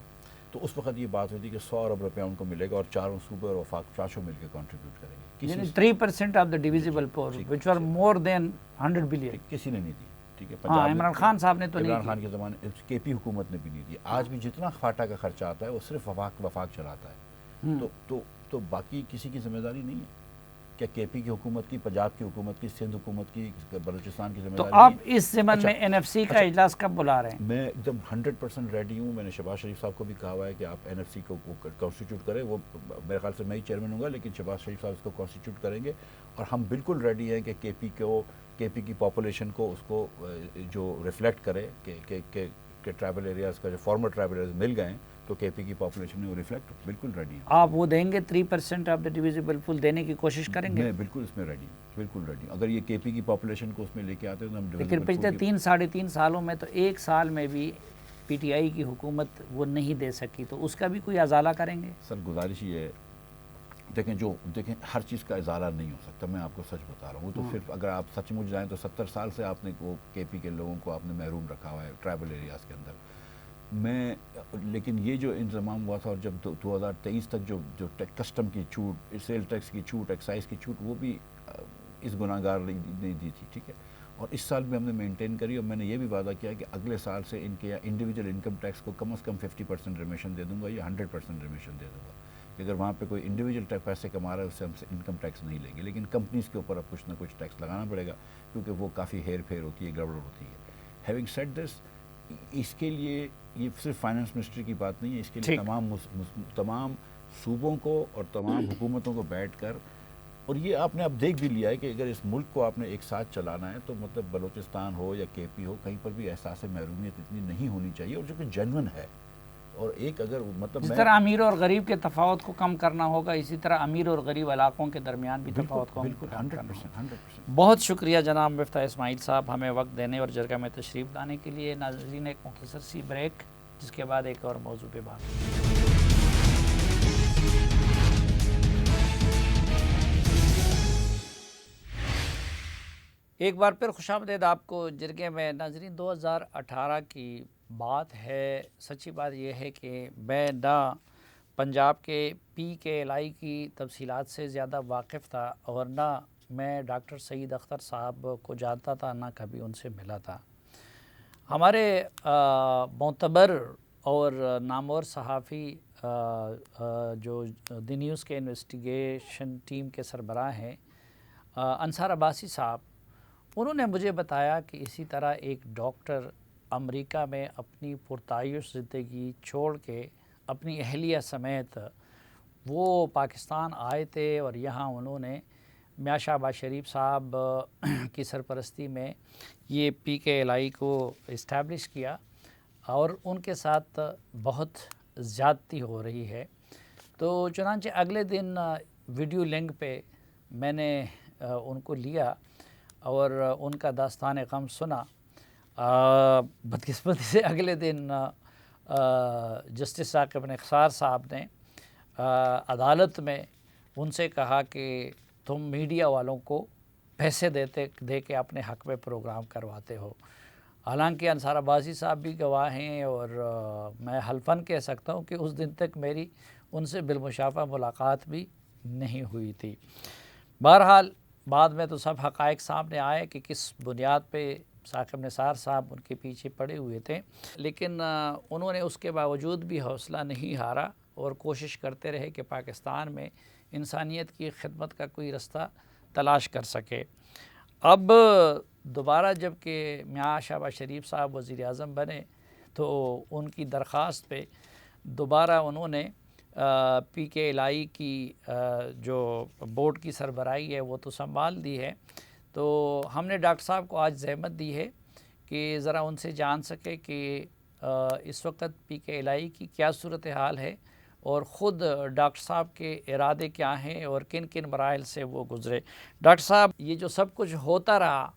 S2: تو اس وقت یہ بات ہوئی تھی کہ 100 ارب روپیہ ان کو ملے گا اور چاروں صوبے اور وفاق چاشوں مل کے کنٹریبیوٹ کریں گے.
S1: یعنی 3% آف دا ڈیویزیبل پور which were more than 100 billion.
S2: کسی نے نہیں دی. ٹھیک ہے,
S1: ہاں, عمران خان صاحب نے تو نہیں,
S2: عمران خان کے زمانے کے پی حکومت نے بھی نہیں دی. آج بھی جتنا فاٹا کا خرچہ آتا ہے وہ صرف وفاق چلاتا ہے. تو باقی کسی کی ذمہ داری نہیں ہے. کیا کے پی کی حکومت کی, پنجاب کی حکومت کی, سندھ حکومت کی, بلوچستان کی ذمہ داری؟
S1: تو آپ اس ضمن میں NFC کا اجلاس کب بلا رہے ہیں؟
S2: میں ایک دم 100% ریڈی ہوں. میں نے شہباز شریف صاحب کو بھی کہا ہوا ہے کہ آپ NFC کو کانسٹیٹیوٹ کریں. وہ میرے خیال سے میں ہی چیئرمین ہوں گا, لیکن شہباز شریف صاحب اس کو کانسٹیٹیوٹ کریں گے. اور ہم بالکل ریڈی ہیں کہ کے پی کی پاپولیشن کو اس کو جو ریفلیکٹ کرے کہ ٹرائبل ایریاز کا جو فارمر ٹرائبل ایریاز مل گئے ہیں تو کے پی کی پاپولیشن میں وہ ریفلیکٹ, بالکل ریڈی ہیں.
S1: آپ وہ دیں گے 3% آف دا ڈیویزیبل پول دینے کی کوشش کریں گے؟
S2: میں بالکل اس میں ریڈی ہوں, بالکل ریڈی ہوں. اگر یہ کے پی کی پاپولیشن کو اس میں لے کے آتے ہیں تو ہم,
S1: لیکن پچھلے 3-3.5 سالوں میں تو ایک سال میں بھی پی ٹی آئی کی حکومت وہ نہیں دے سکی, تو اس کا بھی کوئی ازالہ کریں گے؟
S2: سر گزارش یہ ہے, دیکھیں ہر چیز کا ازالہ نہیں ہو سکتا. میں آپ کو سچ بتا رہا ہوں. تو پھر اگر آپ سچ مچ جائیں تو 70 سال سے آپ نے وہ کے پی کے لوگوں کو آپ نے محروم رکھا ہوا ہے ٹرائبل ایریاز کے اندر. لیکن یہ جو انضمام ہوا تھا, اور جب 2023 تک جو کسٹم کی چھوٹ, سیل ٹیکس کی چھوٹ, ایکسائز کی چھوٹ, وہ بھی اس گناہگار نے دی تھی. ٹھیک ہے, اور اس سال بھی ہم نے مینٹین کری. اور میں نے یہ بھی وعدہ کیا کہ اگلے سال سے ان کے انڈیویجول انکم ٹیکس کو کم از کم 50% ریمیشن دے دوں گا یا 100% ریمیشن دے دوں گا. کہ اگر وہاں پہ کوئی انڈیویجول پیسے کما رہا ہے اس سے ہم سے انکم ٹیکس نہیں لیں گے, لیکن کمپنیز کے اوپر اب کچھ نہ کچھ ٹیکس لگانا پڑے گا کیونکہ وہ کافی ہیر پھیر ہوتی ہے, گڑبڑ ہوتی ہے. ہیونگ سیڈ دس, اس کے لیے یہ صرف فائنانس منسٹری کی بات نہیں ہے، اس کے لیے
S1: ٹھیک
S2: تمام صوبوں کو اور تمام حکومتوں کو بیٹھ کر، اور یہ آپ نے اب دیکھ بھی لیا ہے کہ اگر اس ملک کو آپ نے ایک ساتھ چلانا ہے تو مطلب بلوچستان ہو یا کے پی ہو، کہیں پر بھی احساس محرومیت اتنی نہیں ہونی چاہیے، اور جو کہ جینون ہے. اور ایک اگر مطلب
S1: جس طرح امیر اور غریب کے تفاوت کو کم کرنا ہوگا، اسی طرح امیر اور غریب علاقوں کے درمیان بھی تفاوت کو
S2: بالکل
S1: کم کرنا ہوگا.
S2: 100%.
S1: بہت شکریہ جناب مفتاح اسماعیل صاحب ہمیں وقت دینے اور جرگہ میں تشریف لانے کے لیے. ناظرین ایک مختصر سی بریک، جس کے بعد ایک اور موضوع پہ بات. ایک بار پھر خوش آمدید آپ کو جرگے میں. ناظرین 2018 کی بات ہے. سچی بات یہ ہے کہ میں نہ پنجاب کے پی کے ایل آئی کی تفصیلات سے زیادہ واقف تھا، اور نہ میں ڈاکٹر سعید اختر صاحب کو جانتا تھا، نہ کبھی ان سے ملا تھا. ہمارے معتبر اور نامور صحافی جو دی نیوز کے انویسٹیگیشن ٹیم کے سربراہ ہیں انصار عباسی صاحب، انہوں نے مجھے بتایا کہ اسی طرح ایک ڈاکٹر امریکہ میں اپنی پرتعیش زندگی چھوڑ کے اپنی اہلیہ سمیت وہ پاکستان آئے تھے، اور یہاں انہوں نے میاں شہباز شریف صاحب کی سرپرستی میں یہ پی کے ایل آئی کو اسٹیبلش کیا، اور ان کے ساتھ بہت زیادتی ہو رہی ہے. تو چنانچہ اگلے دن ویڈیو لنک پہ میں نے ان کو لیا اور ان کا داستان غم سنا. بدقسمتی سے اگلے دن جسٹس ثاقب نثار صاحب نے عدالت میں ان سے کہا کہ تم میڈیا والوں کو پیسے دے کے اپنے حق میں پروگرام کرواتے ہو. حالانکہ انصار عباسی صاحب بھی گواہ ہیں، اور میں حلفاً کہہ سکتا ہوں کہ اس دن تک میری ان سے بالمشافہ ملاقات بھی نہیں ہوئی تھی. بہرحال بعد میں تو سب حقائق سامنے آئے کہ کس بنیاد پہ ثاقب نثار صاحب ان کے پیچھے پڑے ہوئے تھے، لیکن انہوں نے اس کے باوجود بھی حوصلہ نہیں ہارا اور کوشش کرتے رہے کہ پاکستان میں انسانیت کی خدمت کا کوئی رستہ تلاش کر سکے. اب دوبارہ جب کہ میاں شہباز شریف صاحب وزیر اعظم بنے تو ان کی درخواست پہ دوبارہ انہوں نے پی کے ایل آئی کی جو بورڈ کی سربراہی ہے وہ تو سنبھال دی ہے. تو ہم نے ڈاکٹر صاحب کو آج زحمت دی ہے کہ ذرا ان سے جان سکے کہ اس وقت پی کے ایل آئی کی کیا صورتحال ہے، اور خود ڈاکٹر صاحب کے ارادے کیا ہیں اور کن کن مراحل سے وہ گزرے. ڈاکٹر صاحب، یہ جو سب کچھ ہوتا رہا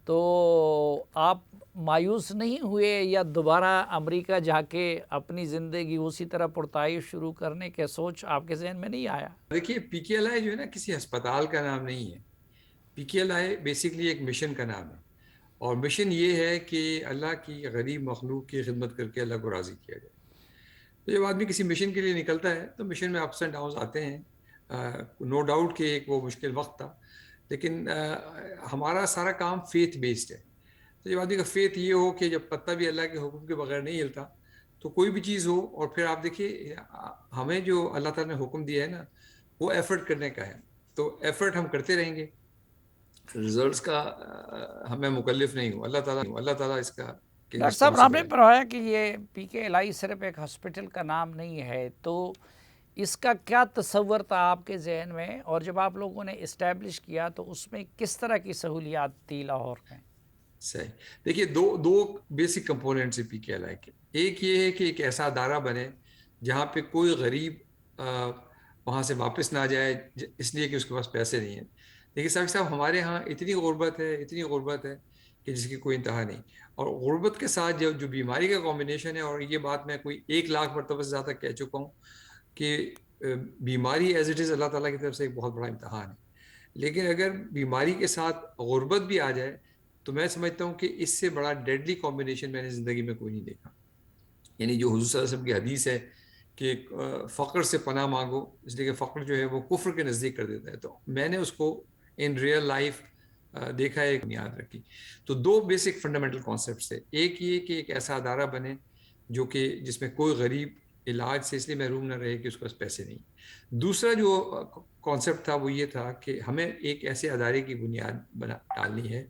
S1: تو آپ مایوس نہیں ہوئے، یا دوبارہ امریکہ جا کے اپنی زندگی اسی طرح پرتعیش شروع کرنے کے سوچ آپ کے ذہن میں نہیں آیا؟
S3: دیکھیے، پی کے ایل آئی جو ہے نا کسی ہسپتال کا نام نہیں ہے. پی کے ایل آئی بیسکلی ایک مشن کا نام ہے، اور مشن یہ ہے کہ اللہ کی غریب مخلوق کی خدمت کر کے اللہ کو راضی کیا جائے. تو جب آدمی کسی مشن کے لیے نکلتا ہے تو مشن میں اپس اینڈ ڈاؤنز آتے ہیں. نو ڈاؤٹ کہ ایک وہ مشکل وقت تھا، لیکن ہمارا سارا کام فیتھ بیسڈ ہے. تو جب آدمی کا فیتھ یہ ہو کہ جب پتہ بھی اللہ کے حکم کے بغیر نہیں ہلتا تو کوئی بھی چیز ہو. اور پھر آپ دیکھیے ہمیں جو اللہ تعالیٰ نے حکم دیا ہے نا وہ ایفرٹ کرنے کا ہے، تو ایفرٹ ہم کرتے رہیں گے. رزلٹس کا ہمیں مکلف نہیں ہوں، اللہ تعالیٰ اس کا.
S1: ڈاکٹر صاحب، آپ نے فرمایا کہ یہ پی کے ایل آئی صرف ایک ہاسپٹل کا نام نہیں ہے، تو اس کا کیا تصور تھا آپ کے ذہن میں، اور جب آپ لوگوں نے اسٹیبلش کیا تو اس میں کس طرح کی سہولیات تھی لاہور میں؟
S3: صحیح. دیکھیے دو بیسک کمپوننٹس ہیں پی کے ایل آئی کے. ایک یہ ہے کہ ایک ایسا ادارہ بنے جہاں پہ کوئی غریب وہاں سے واپس نہ جائے اس لیے کہ اس کے پاس پیسے نہیں ہیں. دیکھیے صاحب ہمارے ہاں اتنی غربت ہے کہ جس کی کوئی انتہا نہیں. اور غربت کے ساتھ جو بیماری کا کمبینیشن ہے، اور یہ بات میں کوئی 1,00,000 مرتبہ سے زیادہ کہہ چکا ہوں کہ بیماری ایز اٹ از اللہ تعالیٰ کی طرف سے ایک بہت بڑا امتحان ہے. لیکن اگر بیماری کے ساتھ غربت بھی آ جائے تو میں سمجھتا ہوں کہ اس سے بڑا ڈیڈلی کمبینیشن میں نے زندگی میں کوئی نہیں دیکھا. یعنی جو حضور صلی اللہ علیہ وسلم کی حدیث ہے کہ فقر سے پناہ مانگو، اس لیے کہ فقر جو ہے وہ کفر کے نزدیک کر دیتا ہے. تو میں نے اس کو ان ریئل لائف دیکھا ہے، یاد رکھی. تو دو بیسک فنڈامنٹل کانسیپٹس ہے. ایک یہ کہ ایک ایسا ادارہ بنے جو کہ جس میں کوئی غریب علاج سے اس لیے محروم نہ رہے کہ اس کے پاس پیسے نہیں. دوسرا جو کانسیپٹ تھا وہ یہ تھا کہ ہمیں ایک ایسے ادارے کی بنیاد ڈالنی ہے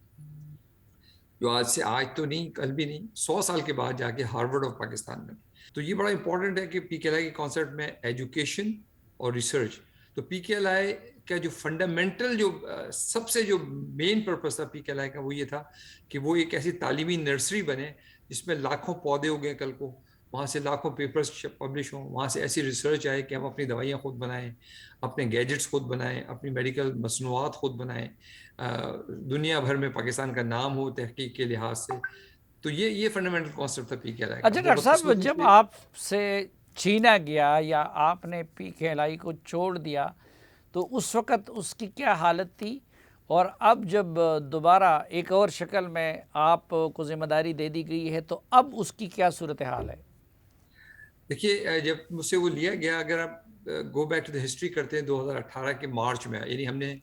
S3: جو آج سے آج تو نہیں کل بھی نہیں 100 سال کے بعد جا کے ہارورڈ آف پاکستان میں. تو یہ بڑا امپورٹنٹ ہے کہ پی کے ایل آئی کے کانسیپٹ میں ایجوکیشن اور ریسرچ. تو پی کے ایل آئی کا جو فنڈامنٹل جو سب سے جو مین پرپس تھا پی کے ایل آئی کا وہ یہ تھا کہ وہ ایک ایسی تعلیمی نرسری بنے جس میں لاکھوں پودے اگیں کل کو, وہاں سے لاکھوں پیپرز پبلش ہوں, وہاں سے ایسی ریسرچ آئے کہ ہم اپنی دوائیاں خود بنائیں, اپنے گیجٹس خود بنائیں, اپنی میڈیکل مصنوعات خود بنائیں, دنیا بھر میں پاکستان کا نام ہو تحقیق کے لحاظ سے. تو یہ فنڈامنٹل کانسیپٹ تھا پی کے ایل آئی کا.
S1: اچھا ڈاکٹر صاحب, جب آپ سے چھینا گیا یا آپ نے پی کے ایل آئی کو چھوڑ دیا تو اس وقت اس کی کیا حالت تھی, اور اب جب دوبارہ ایک اور شکل میں آپ کو ذمہ داری دے دی گئی ہے تو اب اس کی کیا صورتحال ہے؟
S3: دیکھیے, جب مجھ سے وہ لیا گیا, اگر آپ go back to the history کرتے ہیں 2018 کے مارچ میں, یعنی ہم نے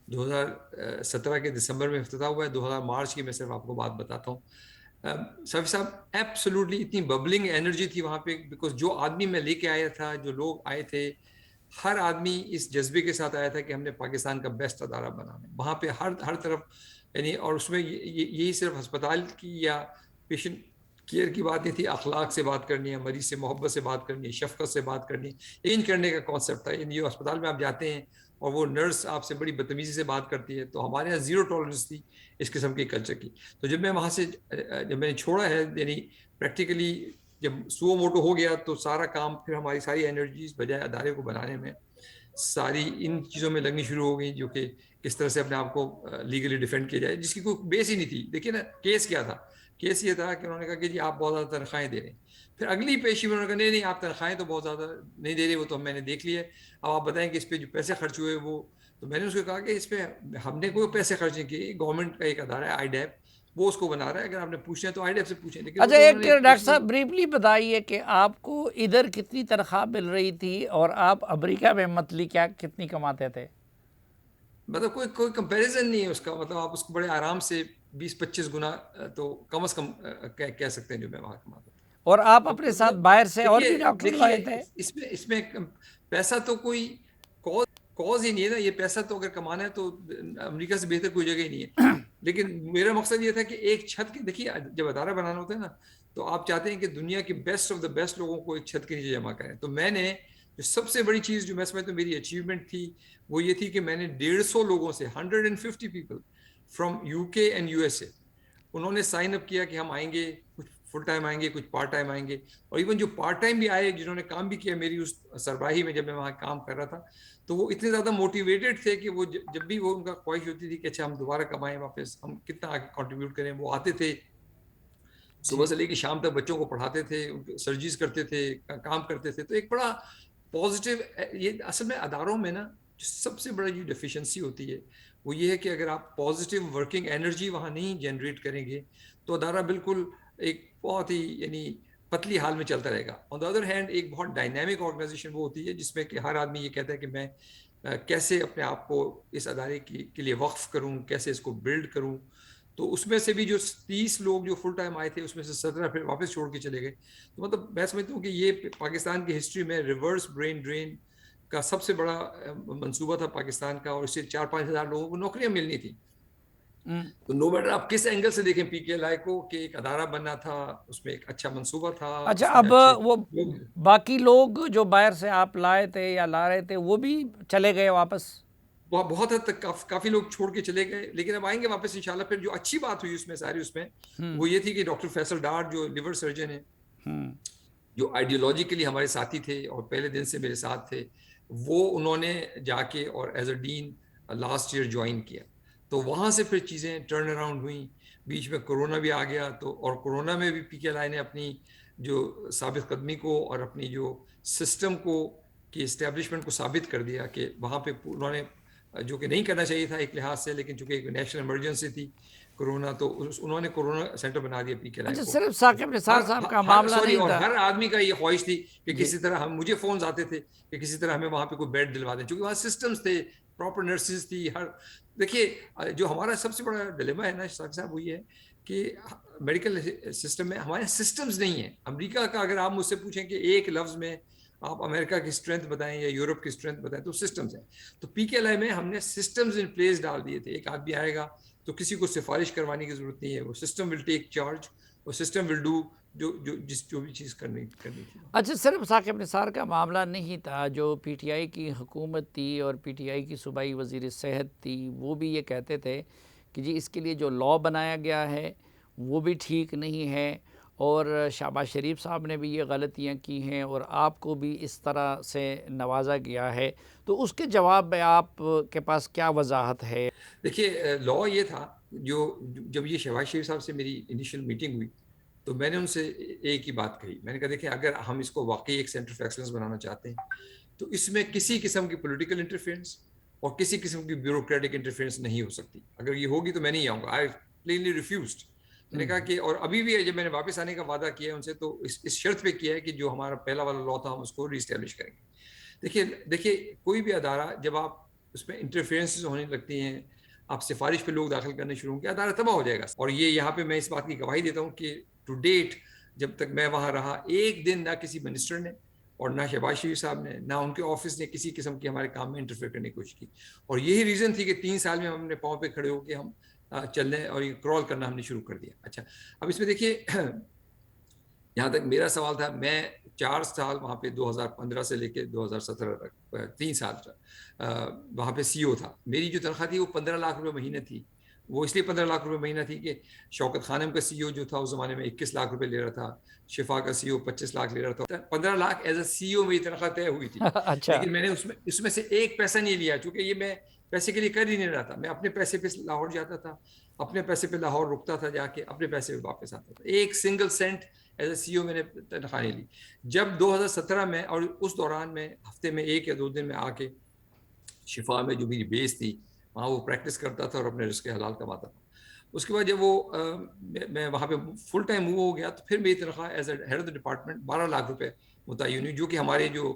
S3: 2017 کے دسمبر میں افتتاح ہوا ہے, 2000 مارچ کی میں صرف آپ کو بات بتاتا ہوں. سفی صاحب ایبسولوٹلی اتنی ببلنگ انرجی تھی وہاں پہ, بیکاز جو آدمی میں لے کے آیا تھا, جو لوگ آئے تھے, ہر آدمی اس جذبے کے ساتھ آیا تھا کہ ہم نے پاکستان کا بیسٹ ادارہ بنانا ہے. وہاں پہ ہر طرف یعنی, اور اس میں یہی صرف ہسپتال کی یا پیشنٹ کیئر کی بات نہیں تھی, اخلاق سے بات کرنی ہے, مریض سے محبت سے بات کرنی ہے, شفقت سے بات کرنی ہے, انج کرنے کا کانسیپٹ تھا. یعنی جو اسپتال میں آپ جاتے ہیں اور وہ نرس آپ سے بڑی بدتمیزی سے بات کرتی ہے, تو ہمارے یہاں زیرو ٹالرنس تھی اس قسم کے کلچر کی. تو جب میں وہاں سے جب میں نے چھوڑا ہے, یعنی پریکٹیکلی جب سو موٹو ہو گیا, تو سارا کام پھر ہماری ساری انرجیز بجائے ادارے کو بنانے میں ساری ان چیزوں میں لگنی شروع ہو گئی, جو کہ کس طرح سے اپنے آپ کو لیگلی ڈیفینڈ کیا جائے, جس کی کوئی بیس ہی نہیں تھی. دیکھیے نا, کیس کیا تھا, کیس یہ تھا کہ انہوں نے کہا کہ جی آپ بہت زیادہ تنخواہیں دے رہے ہیں. پھر اگلی پیشی میں انہوں نے کہا نہیں آپ تنخواہیں تو بہت زیادہ نہیں دے رہے, وہ تو میں نے دیکھ لیا ہے, اب آپ بتائیں کہ اس پہ جو پیسے خرچ ہوئے وہ. تو میں نے اس کو کہا کہ اس پہ ہم نے کوئی پیسے خرچ نہیں کیے, گورنمنٹ کا ایک ادارہ ہے آئی ڈیپ, وہ اس کو بنا رہا ہے, اگر آپ نے پوچھنا ہے تو آئی ڈیپ سے پوچھیں. لیکن
S1: اچھا ایک ڈاکٹر صاحب بریفلی بتائیے کہ آپ کو ادھر کتنی تنخواہ مل رہی تھی اور آپ امریکہ میں منتھلی کتنی کماتے تھے؟
S3: مطلب کوئی کمپیریزن نہیں ہے اس کا, مطلب آپ اس کو بڑے آرام سے 20-25 گنا تو کم از کم کہہ سکتے ہیں جو میں وہاں کماتا تھا.
S1: اور آپ اپنے ساتھ باہر سے اور بھی ڈاکٹر لائے تھے؟
S3: اس میں پیسہ تو کوئی کاز ہی نہیں ہے نا, یہ پیسہ تو اگر کمانا ہے تو امریکہ سے بہتر کوئی جگہ ہی نہیں ہے. لیکن میرا مقصد یہ تھا کہ ایک چھت کی, دیکھیے جب ادارہ بنانا ہوتا ہے نا, تو آپ چاہتے ہیں کہ دنیا کے بیسٹ آف دا بیسٹ لوگوں کو ایک چھت کے نیچے جمع کریں. تو میں نے جو سب سے بڑی چیز جو میں سمجھتا ہوں میری اچیومنٹ تھی وہ یہ تھی کہ میں نے 150 لوگوں سے 150 پیپل فرام یو کے اینڈ یو ایس اے, انہوں نے سائن اپ کیا کہ ہم آئیں گے, کچھ فل ٹائم آئیں گے, کچھ پارٹ ٹائم آئیں گے. اور ایون جو پارٹ ٹائم بھی آئے, جنہوں نے کام بھی کیا میری اس سربراہی میں جب میں وہاں کام کر رہا تھا, تو وہ اتنے زیادہ موٹیویٹڈ تھے کہ وہ جب بھی وہ ان کا خواہش ہوتی تھی کہ اچھا ہم دوبارہ کمائیں واپس, ہم کتنا آگے کنٹریبیوٹ کریں, وہ آتے تھے صبح سے لے کے شام تک, بچوں کو پڑھاتے تھے, سرجریز کرتے تھے, کام کرتے تھے. تو ایک بڑا پازیٹیو, یہ اصل میں اداروں میں نا جو سب سے بڑا جو ڈیفیشنسی ہوتی ہے وہ یہ ہے کہ اگر آپ پازیٹیو ورکنگ انرجی وہاں نہیں جنریٹ کریں گے تو ادارہ بالکل ایک بہت ہی یعنی پتلی حال میں چلتا رہے گا. آن دا ادر ہینڈ ایک بہت ڈائنامک آرگنائزیشن وہ ہوتی ہے جس میں کہ ہر آدمی یہ کہتا ہے کہ میں کیسے اپنے آپ کو اس ادارے کے لیے وقف کروں, کیسے اس کو بلڈ کروں. تو اس میں سے بھی جو 30 لوگ جو فل ٹائم آئے تھے اس میں سے 17 پھر واپس چھوڑ کے چلے گئے. تو مطلب میں سمجھتا ہوں کہ یہ پاکستان کی ہسٹری میں ریورس برین ڈرین کا سب سے بڑا منصوبہ تھا پاکستان کا, اور اس سے 4-5 ہزار لوگوں کو نوکریاں ملنی تھی. تو نو میٹر آپ کس اینگل سے دیکھیں پی کے ایل آئی کو, کہ ایک ادارہ بننا تھا, اس میں ایک اچھا منصوبہ تھا.
S1: اچھا اب وہ باقی لوگ جو باہر سے آپ لائے تھے یا لا رہے تھے وہ بھی چلے گئے واپس؟
S3: بہت حد تک کافی لوگ چھوڑ کے چلے گئے, لیکن اب آئیں گے واپس انشاءاللہ. پھر جو اچھی بات ہوئی اس میں ساری اس میں وہ یہ تھی کہ ڈاکٹر فیصل ڈار جو لیور سرجن ہیں, جو آئیڈیولوجیکلی ہمارے ساتھی تھے اور پہلے دن سے میرے ساتھ تھے, وہ انہوں نے جا کے اور as a dean last year join کیا. تو وہاں سے پھر چیزیں ٹرن اراؤنڈ ہوئیں. بیچ میں کورونا بھی آ گیا, تو اور کورونا میں بھی پی کے ایل آئی نے اپنی جو ثابت قدمی کو اور اپنی جو سسٹم کو کی اسٹیبلشمنٹ کو ثابت کر دیا کہ وہاں پہ انہوں نے, جو کہ نہیں کرنا چاہیے تھا ایک لحاظ سے, لیکن چونکہ ایک نیشنل ایمرجنسی تھی کورونا, تو انہوں نے کورونا سینٹر بنا دیا پی کے ایل آئی کو.
S1: صرف ثاقب نثار صاحب کا معاملہ نہیں تھا,
S3: اور ہر آدمی کا یہ خواہش تھی کہ کسی طرح ہم, مجھے فونز آتے تھے کہ کسی طرح ہمیں وہاں پہ کوئی بیڈ دلوا دیں, چونکہ وہاں سسٹمز تھے, پراپر نرسز تھی. دیکھیے جو ہمارا سب سے بڑا ڈیلیما ہے نا شاہد صاحب, وہ یہ ہے کہ میڈیکل سسٹم میں ہمارے سسٹمز نہیں ہیں. امریکہ کا اگر آپ مجھ سے پوچھیں کہ ایک لفظ میں آپ امریکہ کی اسٹرینتھ بتائیں یا یورپ کی اسٹرینتھ بتائیں تو سسٹمز ہیں. تو پی کے ایل آئی میں ہم نے سسٹمز ان پلیس ڈال دیے تھے. ایک آدمی آئے گا تو کسی کو سفارش کروانے کی ضرورت نہیں ہے, وہ سسٹم ول ٹیک چارج اور سسٹم ول ڈو جو بھی چیز کرنی تھی.
S1: اچھا صرف ثاقب نثار کا معاملہ نہیں تھا, جو پی ٹی آئی کی حکومت تھی اور پی ٹی آئی کی صوبائی وزیر صحت تھی, وہ بھی یہ کہتے تھے کہ جی اس کے لیے جو لاء بنایا گیا ہے وہ بھی ٹھیک نہیں ہے, اور شہباز شریف صاحب نے بھی یہ غلطیاں کی ہیں اور آپ کو بھی اس طرح سے نوازا گیا ہے. تو اس کے جواب میں آپ کے پاس کیا وضاحت ہے؟
S3: دیکھیے لاء یہ تھا, جب یہ شہباز شریف صاحب سے میری انیشیل میٹنگ ہوئی تو میں نے ان سے ایک ہی بات کہی, میں نے کہا دیکھیں اگر ہم اس کو واقعی ایک سینٹر آف ایکسلنس بنانا چاہتے ہیں تو اس میں کسی قسم کی پولیٹیکل انٹرفیئرنس اور کسی قسم کی بیوروکریٹک انٹرفیئرنس نہیں ہو سکتی. اگر یہ ہوگی تو میں نہیں آؤں گا. آئی پلینلی ریفیوزڈ. میں نے کہا کہ, اور ابھی بھی جب میں نے واپس آنے کا وعدہ کیا ہے ان سے تو اس شرط پہ کیا ہے کہ جو ہمارا پہلا والا لاء تھا ہم اس کو ری اسٹیبلش کریں گے. دیکھیے کوئی بھی ادارہ جب آپ اس میں انٹرفیئرنس ہونے لگتی ہیں, آپ سفارش پہ لوگ داخل کرنے شروع ہوں گے, ادارہ تباہ ہو جائے گا. اور یہ یہاں پہ میں اس بات کی گواہی دیتا ہوں کہ ٹو ڈیٹ جب تک میں وہاں رہا ایک دن نہ کسی منسٹر نے اور نہ شہباز شریف صاحب نے نہ ان کے آفس نے کسی قسم کی ہمارے کام میں انٹرفیئر کرنے کی کوشش کی. اور یہی ریزن تھی کہ 3 سال میں ہم نے پاؤں پہ کھڑے ہو کے ہم چلنے اور یہ کرال کرنا ہم نے شروع کر دیا. اچھا اب اس میں دیکھیے جہاں تک میرا سوال تھا, میں 4 سال وہاں پہ 2015 سے لے کے 2017 تک 3 سال وہاں پہ سی او تھا. میری جو تنخواہ تھی وہ 15 لاکھ روپے مہینے تھی. وہ اس لیے 15 لاکھ روپے مہینہ تھی کہ شوکت خانم کا سی او جو تھا اس زمانے میں 21 لاکھ روپے لے رہا تھا, شفا کا سی او 25 لاکھ لے رہا تھا. 15 لاکھ ایز اے سی او میری تنخواہ طے ہوئی تھی.
S1: اچھا,
S3: لیکن میں نے اس میں سے ایک پیسہ نہیں لیا, چونکہ یہ میں پیسے کے لیے کر ہی نہیں رہا تھا. میں اپنے پیسے پہ لاہور جاتا تھا, اپنے پیسے پہ لاہور رکتا تھا, جا کے اپنے پیسے پہ واپس آتا تھا. ایک سنگل سینٹ ایز اے سی او میں نے تنخواہ نہیں لی. جب 2017 میں, اور اس دوران میں ہفتے میں 1 یا 2 دن میں آ کے شفا میں جو میری بیس تھی وہاں وہ پریکٹس کرتا تھا اور اپنے رزق حلال کماتا تھا. اس کے بعد جب وہ میں وہاں پہ فل ٹائم موو ہو گیا تو پھر میری تنخواہ as a head of the department 12 lakh روپے متعین ہوئی, جو کہ ہمارے جو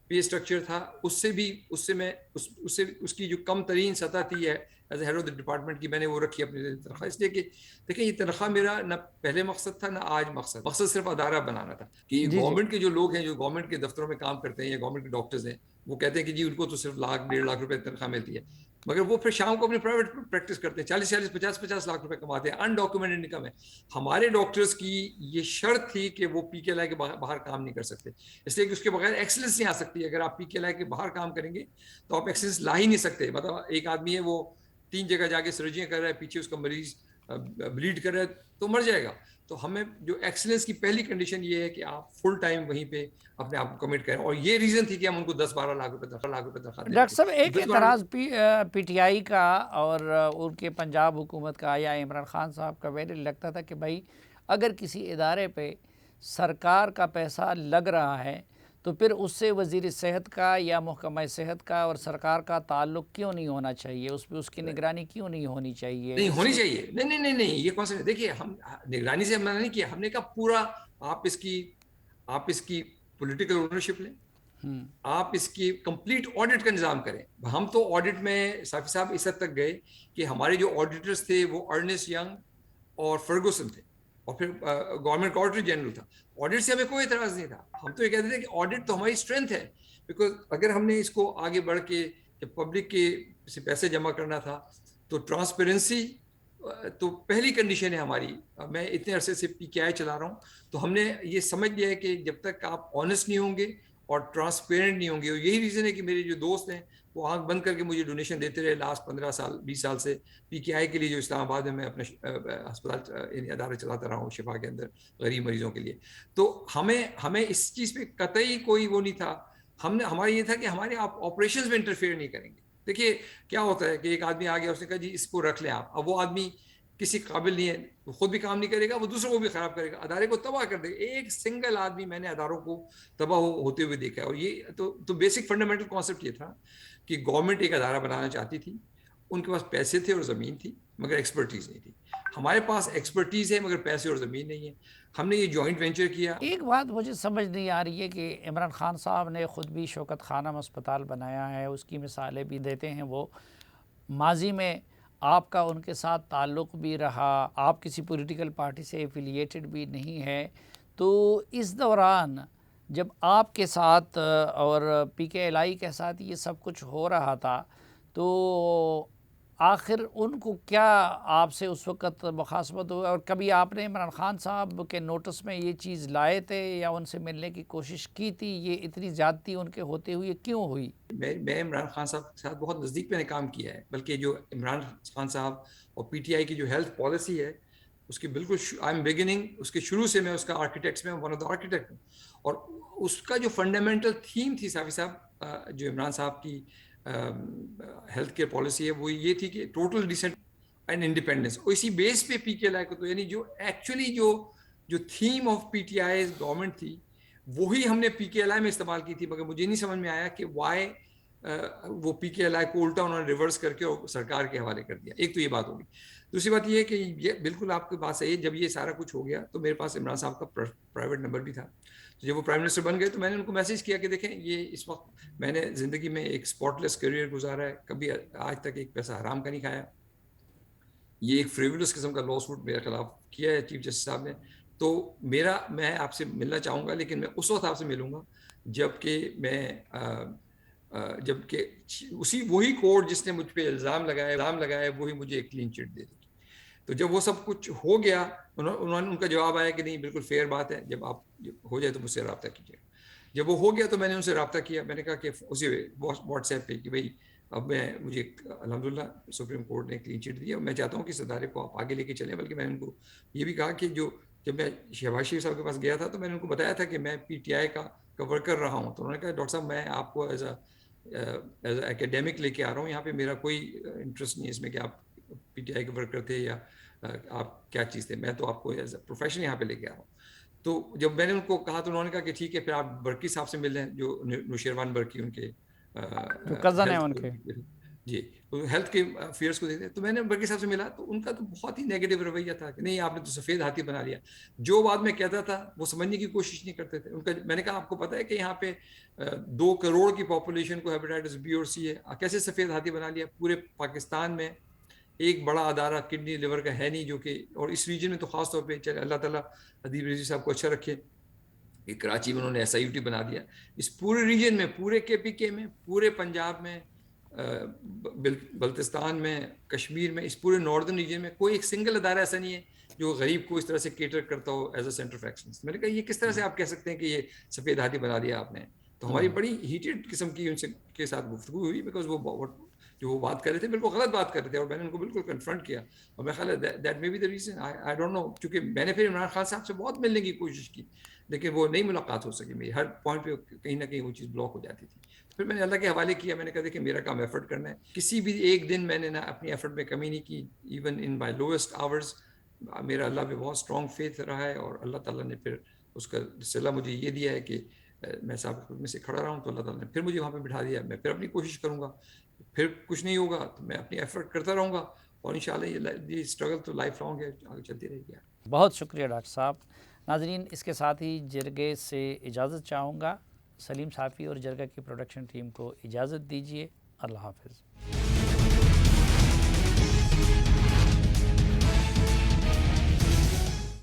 S3: پے اسٹرکچر تھا اس کی جو کم ترین سطح تھی ہے as a head of the department کی, میں نے وہ رکھی اپنی تنخواہ. اس لیے کہ دیکھیں یہ تنخواہ میرا نہ پہلے مقصد تھا نہ آج مقصد صرف ادارہ بنانا تھا. کہ یہ گورنمنٹ کے جو لوگ ہیں جو گورنمنٹ کے دفتروں میں کام کرتے ہیں یا گورنمنٹ کے ڈاکٹرز ہیں وہ کہتے ہیں کہ جی ان کو تو صرف 1.5 لاکھ روپے تنخواہ ملتی ہے, مگر وہ پھر شام کو اپنی پرائیویٹ پریکٹس کرتے ہیں, 40-50 لاکھ روپے کماتے ہیں, انڈاکیومنٹڈ انکم ہے. ہمارے ڈاکٹرز کی یہ شرط تھی کہ وہ پی کے ایل آئی کے باہر کام نہیں کر سکتے, اس لیے کہ اس کے بغیر ایکسلنس نہیں آ سکتی. اگر آپ پی کے ایل آئی کے باہر کام کریں گے تو آپ ایکسلنس لا ہی نہیں سکتے. مطلب ایک آدمی ہے وہ 3 جگہ جا کے سرجریاں کر رہا ہے, پیچھے اس کا مریض بلیڈ کر رہا ہے تو مر جائے گا. تو ہمیں جو ایکسلنس کی پہلی کنڈیشن یہ ہے کہ آپ فل ٹائم وہیں پہ اپنے آپ کو کمٹ کریں, اور یہ ریزن تھی کہ ہم ان کو 10-12 لاکھ روپے تنخواہ.
S1: ڈاکٹر صاحب ایک اعتراض پی ٹی آئی کا اور ان کے پنجاب حکومت کا یا عمران خان صاحب کا میرے لگتا تھا کہ بھائی اگر کسی ادارے پہ سرکار کا پیسہ لگ رہا ہے تو پھر اس سے وزیر صحت کا یا محکمہ صحت کا اور سرکار کا تعلق کیوں نہیں ہونا چاہیے, اس پہ اس کی نگرانی کیوں نہیں ہونی چاہیے؟
S3: نہیں ہونی چاہیے. نہیں یہ کون سا, دیکھیے ہم نگرانی سے ہم نے نہیں کیا, ہم نے کہا پورا آپ اس کی پولیٹیکل اونرشپ لیں, آپ اس کی کمپلیٹ آڈٹ کا نظام کریں. ہم تو آڈٹ میں صافی صاحب اس حد تک گئے کہ ہمارے جو آڈیٹرز تھے وہ ارنسٹ ینگ اور فرگوسن تھے, اور پھر گورنمنٹ آڈیٹر جنرل تھا. آڈٹ سے ہمیں کوئی اعتراض نہیں تھا. ہم تو یہ کہتے تھے کہ آڈٹ تو ہماری اسٹرینتھ ہے, بیکاز اگر ہم نے اس کو آگے بڑھ کے جب پبلک کے سے پیسے جمع کرنا تھا تو ٹرانسپیرنسی تو پہلی کنڈیشن ہے ہماری. میں اتنے عرصے سے پی کے آئی چلا رہا ہوں تو ہم نے یہ سمجھ لیا ہے کہ جب تک آپ آنیسٹ نہیں ہوں گے اور ٹرانسپیرنٹ نہیں ہوں گے, اور یہی ریزن ہے کہ میرے جو دوست ہیں وہ آنکھ بند کر کے مجھے ڈونیشن دیتے رہے لاسٹ 15 سال 20 سال سے پی کے آئی کے لیے, جو اسلام آباد میں اپنا ہسپتال ادارہ چلاتا رہا ہوں شفا کے اندر غریب مریضوں کے لیے. تو ہمیں اس چیز پہ قطعی کوئی وہ نہیں تھا. ہمارا یہ تھا کہ ہمارے آپ آپریشنز میں انٹرفیئر نہیں کریں گے. دیکھیے کیا ہوتا ہے کہ ایک آدمی آ گیا, اس نے کہا جی اس کو رکھ لیں آپ, اب وہ آدمی کسی قابل نہیں ہے, وہ خود بھی کام نہیں کرے گا, وہ دوسروں کو بھی خراب کرے گا, ادارے کو تباہ کر دے گا. ایک سنگل آدمی میں نے اداروں کو تباہ ہوتے ہوئے دیکھا ہے. اور یہ تو بیسک فنڈامنٹل کانسیپٹ یہ تھا کہ گورنمنٹ ایک ادارہ بنانا چاہتی تھی, ان کے پاس پیسے تھے اور زمین تھی مگر ایکسپرٹیز نہیں تھی. ہمارے پاس ایکسپرٹیز ہے مگر پیسے اور زمین نہیں ہے. ہم نے یہ جوائنٹ وینچر کیا.
S1: ایک بات مجھے سمجھ نہیں آ رہی ہے کہ عمران خان صاحب نے خود بھی شوکت خانم اسپتال بنایا ہے, اس کی مثالیں بھی دیتے ہیں. وہ ماضی میں آپ کا ان کے ساتھ تعلق بھی رہا, آپ کسی پولیٹیکل پارٹی سے ایفیلیٹڈ بھی نہیں ہے. تو اس دوران جب آپ کے ساتھ اور پی کے ایل آئی کے ساتھ یہ سب کچھ ہو رہا تھا تو آخر ان کو کیا آپ سے اس وقت مخاصمت ہوا، اور کبھی آپ نے عمران خان صاحب کے نوٹس میں یہ چیز لائے تھے یا ان سے ملنے کی کوشش کی تھی؟ یہ اتنی زیادتی ان کے ہوتے ہوئے کیوں ہوئی؟
S3: میں عمران خان صاحب کے ساتھ بہت نزدیک میں نے کام کیا ہے، بلکہ جو عمران خان صاحب اور پی ٹی آئی کی جو ہیلتھ پالیسی ہے اس کی بالکل آئی ایم بگننگ، اس کے شروع سے میں اس کا آرکیٹیکٹس میں ون آف دا آرکیٹیکٹ ہوں، اور اس کا جو فنڈامنٹل تھیم تھی صافی صاحب جو عمران صاحب کی ہیلتھ کیئر پالیسی ہے وہ یہ تھی کہ ٹوٹل ڈیسنٹ اینڈ انڈیپینڈنس، اور اسی بیس پہ پی کے ایل آئی کو، تو یعنی جو ایکچولی جو theme of P T I government تھی وہی ہم نے پی کے ایل آئی میں استعمال کی تھی، مگر مجھے نہیں سمجھ میں آیا کہ وائی وہ پی کے ایل آئی کو الٹا انہوں نے ریورس کر کے اور سرکار کے حوالے کر دیا۔ ایک تو یہ بات ہوگی، دوسری بات یہ ہے کہ یہ بالکل آپ کی بات صحیح ہے، جب یہ سارا کچھ ہو گیا تو میرے پاس عمران صاحب کا پرائیویٹ نمبر بھی تھا، تو جب وہ پرائم منسٹر بن گئے تو میں نے ان کو میسج کیا کہ دیکھیں یہ اس وقت میں نے زندگی میں ایک اسپاٹلیس کیریئر گزارا ہے، کبھی آج تک ایک پیسہ حرام کا نہیں کھایا، یہ ایک فریولس قسم کا لا سوٹ میرے خلاف کیا ہے چیف جسٹس صاحب نے، تو میں آپ سے ملنا چاہوں گا، لیکن میں اس وقت آپ سے ملوں گا جبکہ وہی کورٹ جس نے مجھ پہ الزام لگایا وہی مجھے ایک کلین چٹ دے دے گی۔ تو جب وہ سب کچھ ہو گیا انہوں نے ان کا جواب آیا کہ نہیں بالکل فیئر بات ہے، جب آپ ہو جائے تو مجھ سے رابطہ کیجیے۔ جب وہ ہو گیا تو میں نے ان سے رابطہ کیا، میں نے کہا کہ اسی واٹس ایپ پہ کہ بھائی اب مجھے الحمدللہ سپریم کورٹ نے کلین چٹ دیا، میں چاہتا ہوں کہ اس ادارے کو آپ آگے لے کے چلیں، بلکہ میں نے ان کو یہ بھی کہا کہ جب میں شہباز شریف صاحب کے پاس گیا تھا تو میں نے ان کو بتایا تھا کہ میں پی ٹی آئی کا ورکر رہا ہوں، تو انہوں نے کہا ڈاکٹر صاحب میں آپ کو ایز اے اکیڈیمک لے کے آ رہا ہوں، یہاں پہ میرا کوئی انٹرسٹ نہیں ہے اس میں کہ آپ پی ٹی آئی کے ورکر تھے یا آپ کیا چیز تھے، میں تو آپ کو ایز اے پروفیشن یہاں پہ لے کے آ رہا ہوں۔ تو جب میں نے ان کو کہا تو انہوں نے کہا کہ ٹھیک ہے پھر آپ برکی صاحب سے مل لیں، جو نوشیروان برکی ان کے
S1: جو کزن ہیں ان کے،
S3: جی ہیلتھ کے افیئرس کو دیتے ہیں، تو میں نے برکی صاحب سے ملا تو ان کا تو بہت ہی نیگیٹو رویہ تھا کہ نہیں آپ نے تو سفید ہاتھی بنا لیا، جو بات میں کہتا تھا وہ سمجھنے کی کوشش نہیں کرتے تھے۔ ان کا میں نے کہا آپ کو پتا ہے کہ یہاں پہ 2 کروڑ کی پاپولیشن کو ہیپیٹائٹس بی اور سی ہے، کیسے سفید ہاتھی بنا لیا؟ پورے پاکستان میں ایک بڑا ادارہ کڈنی لیور کا ہے نہیں، جو کہ اور اس ریجن میں تو خاص طور پہ چلے اللہ تعالیٰ ادیب رضوی صاحب کو اچھا رکھے کہ کراچی میں انہوں نے ایس آئی یو ٹی بنا دیا، اس پورے ریجن میں، پورے کے پی کے میں، پورے پنجاب میں، بلتستان میں، کشمیر میں، اس پورے ناردرن ریجن میں کوئی ایک سنگل ادارہ ایسا نہیں ہے جو غریب کو اس طرح سے کیٹر کرتا ہو as a centre of excellence. میں نے کہا یہ کس طرح سے آپ کہہ سکتے ہیں کہ یہ سفید ہاتھی بنا دیا آپ نے؟ تو ہماری بڑی ہیٹڈ قسم کی ان کے ساتھ گفتگو ہوئی، بیکاز وہ بات کر رہے تھے بالکل غلط بات کر رہے تھے، اور میں نے ان کو بالکل کنفرنٹ کیا، اور میں خیال ہے that may be the reason, I don't know, کیونکہ میں نے پھر عمران خان صاحب سے بہت ملنے کی کوشش کی لیکن وہ نہیں ملاقات ہو سکی میری، ہر پوائنٹ پہ کہیں نہ کہیں وہ چیز بلاک ہو جاتی تھی۔ پھر میں نے اللہ کے حوالے کیا، میں نے کہا دیکھیں میرا کام ایفرٹ کرنا ہے، کسی بھی ایک دن میں نے نہ اپنی ایفرٹ میں کمی نہیں کی، even in my lowest hours میرا اللہ پہ بہت اسٹرانگ فیتھ رہا ہے، اور اللہ تعالیٰ نے پھر اس کا صلہ مجھے یہ دیا ہے کہ میں صاحب خود میں سے کھڑا رہا ہوں، تو اللہ تعالیٰ نے پھر مجھے وہاں پہ بٹھا دیا، میں پھر اپنی کوشش کروں گا، پھر کچھ نہیں ہوگا تو میں اپنی ایفرٹ کرتا رہوں گا، اور انشاءاللہ یہ اسٹرگل تو لائف لانگ ہے، آگے چلتی رہے گی۔
S1: بہت شکریہ ڈاکٹر صاحب۔ ناظرین اس کے ساتھ ہی جرگے سے اجازت چاہوں گا، سلیم صافی اور جرگہ کی پروڈکشن ٹیم کو اجازت دیجیے، اللہ حافظ۔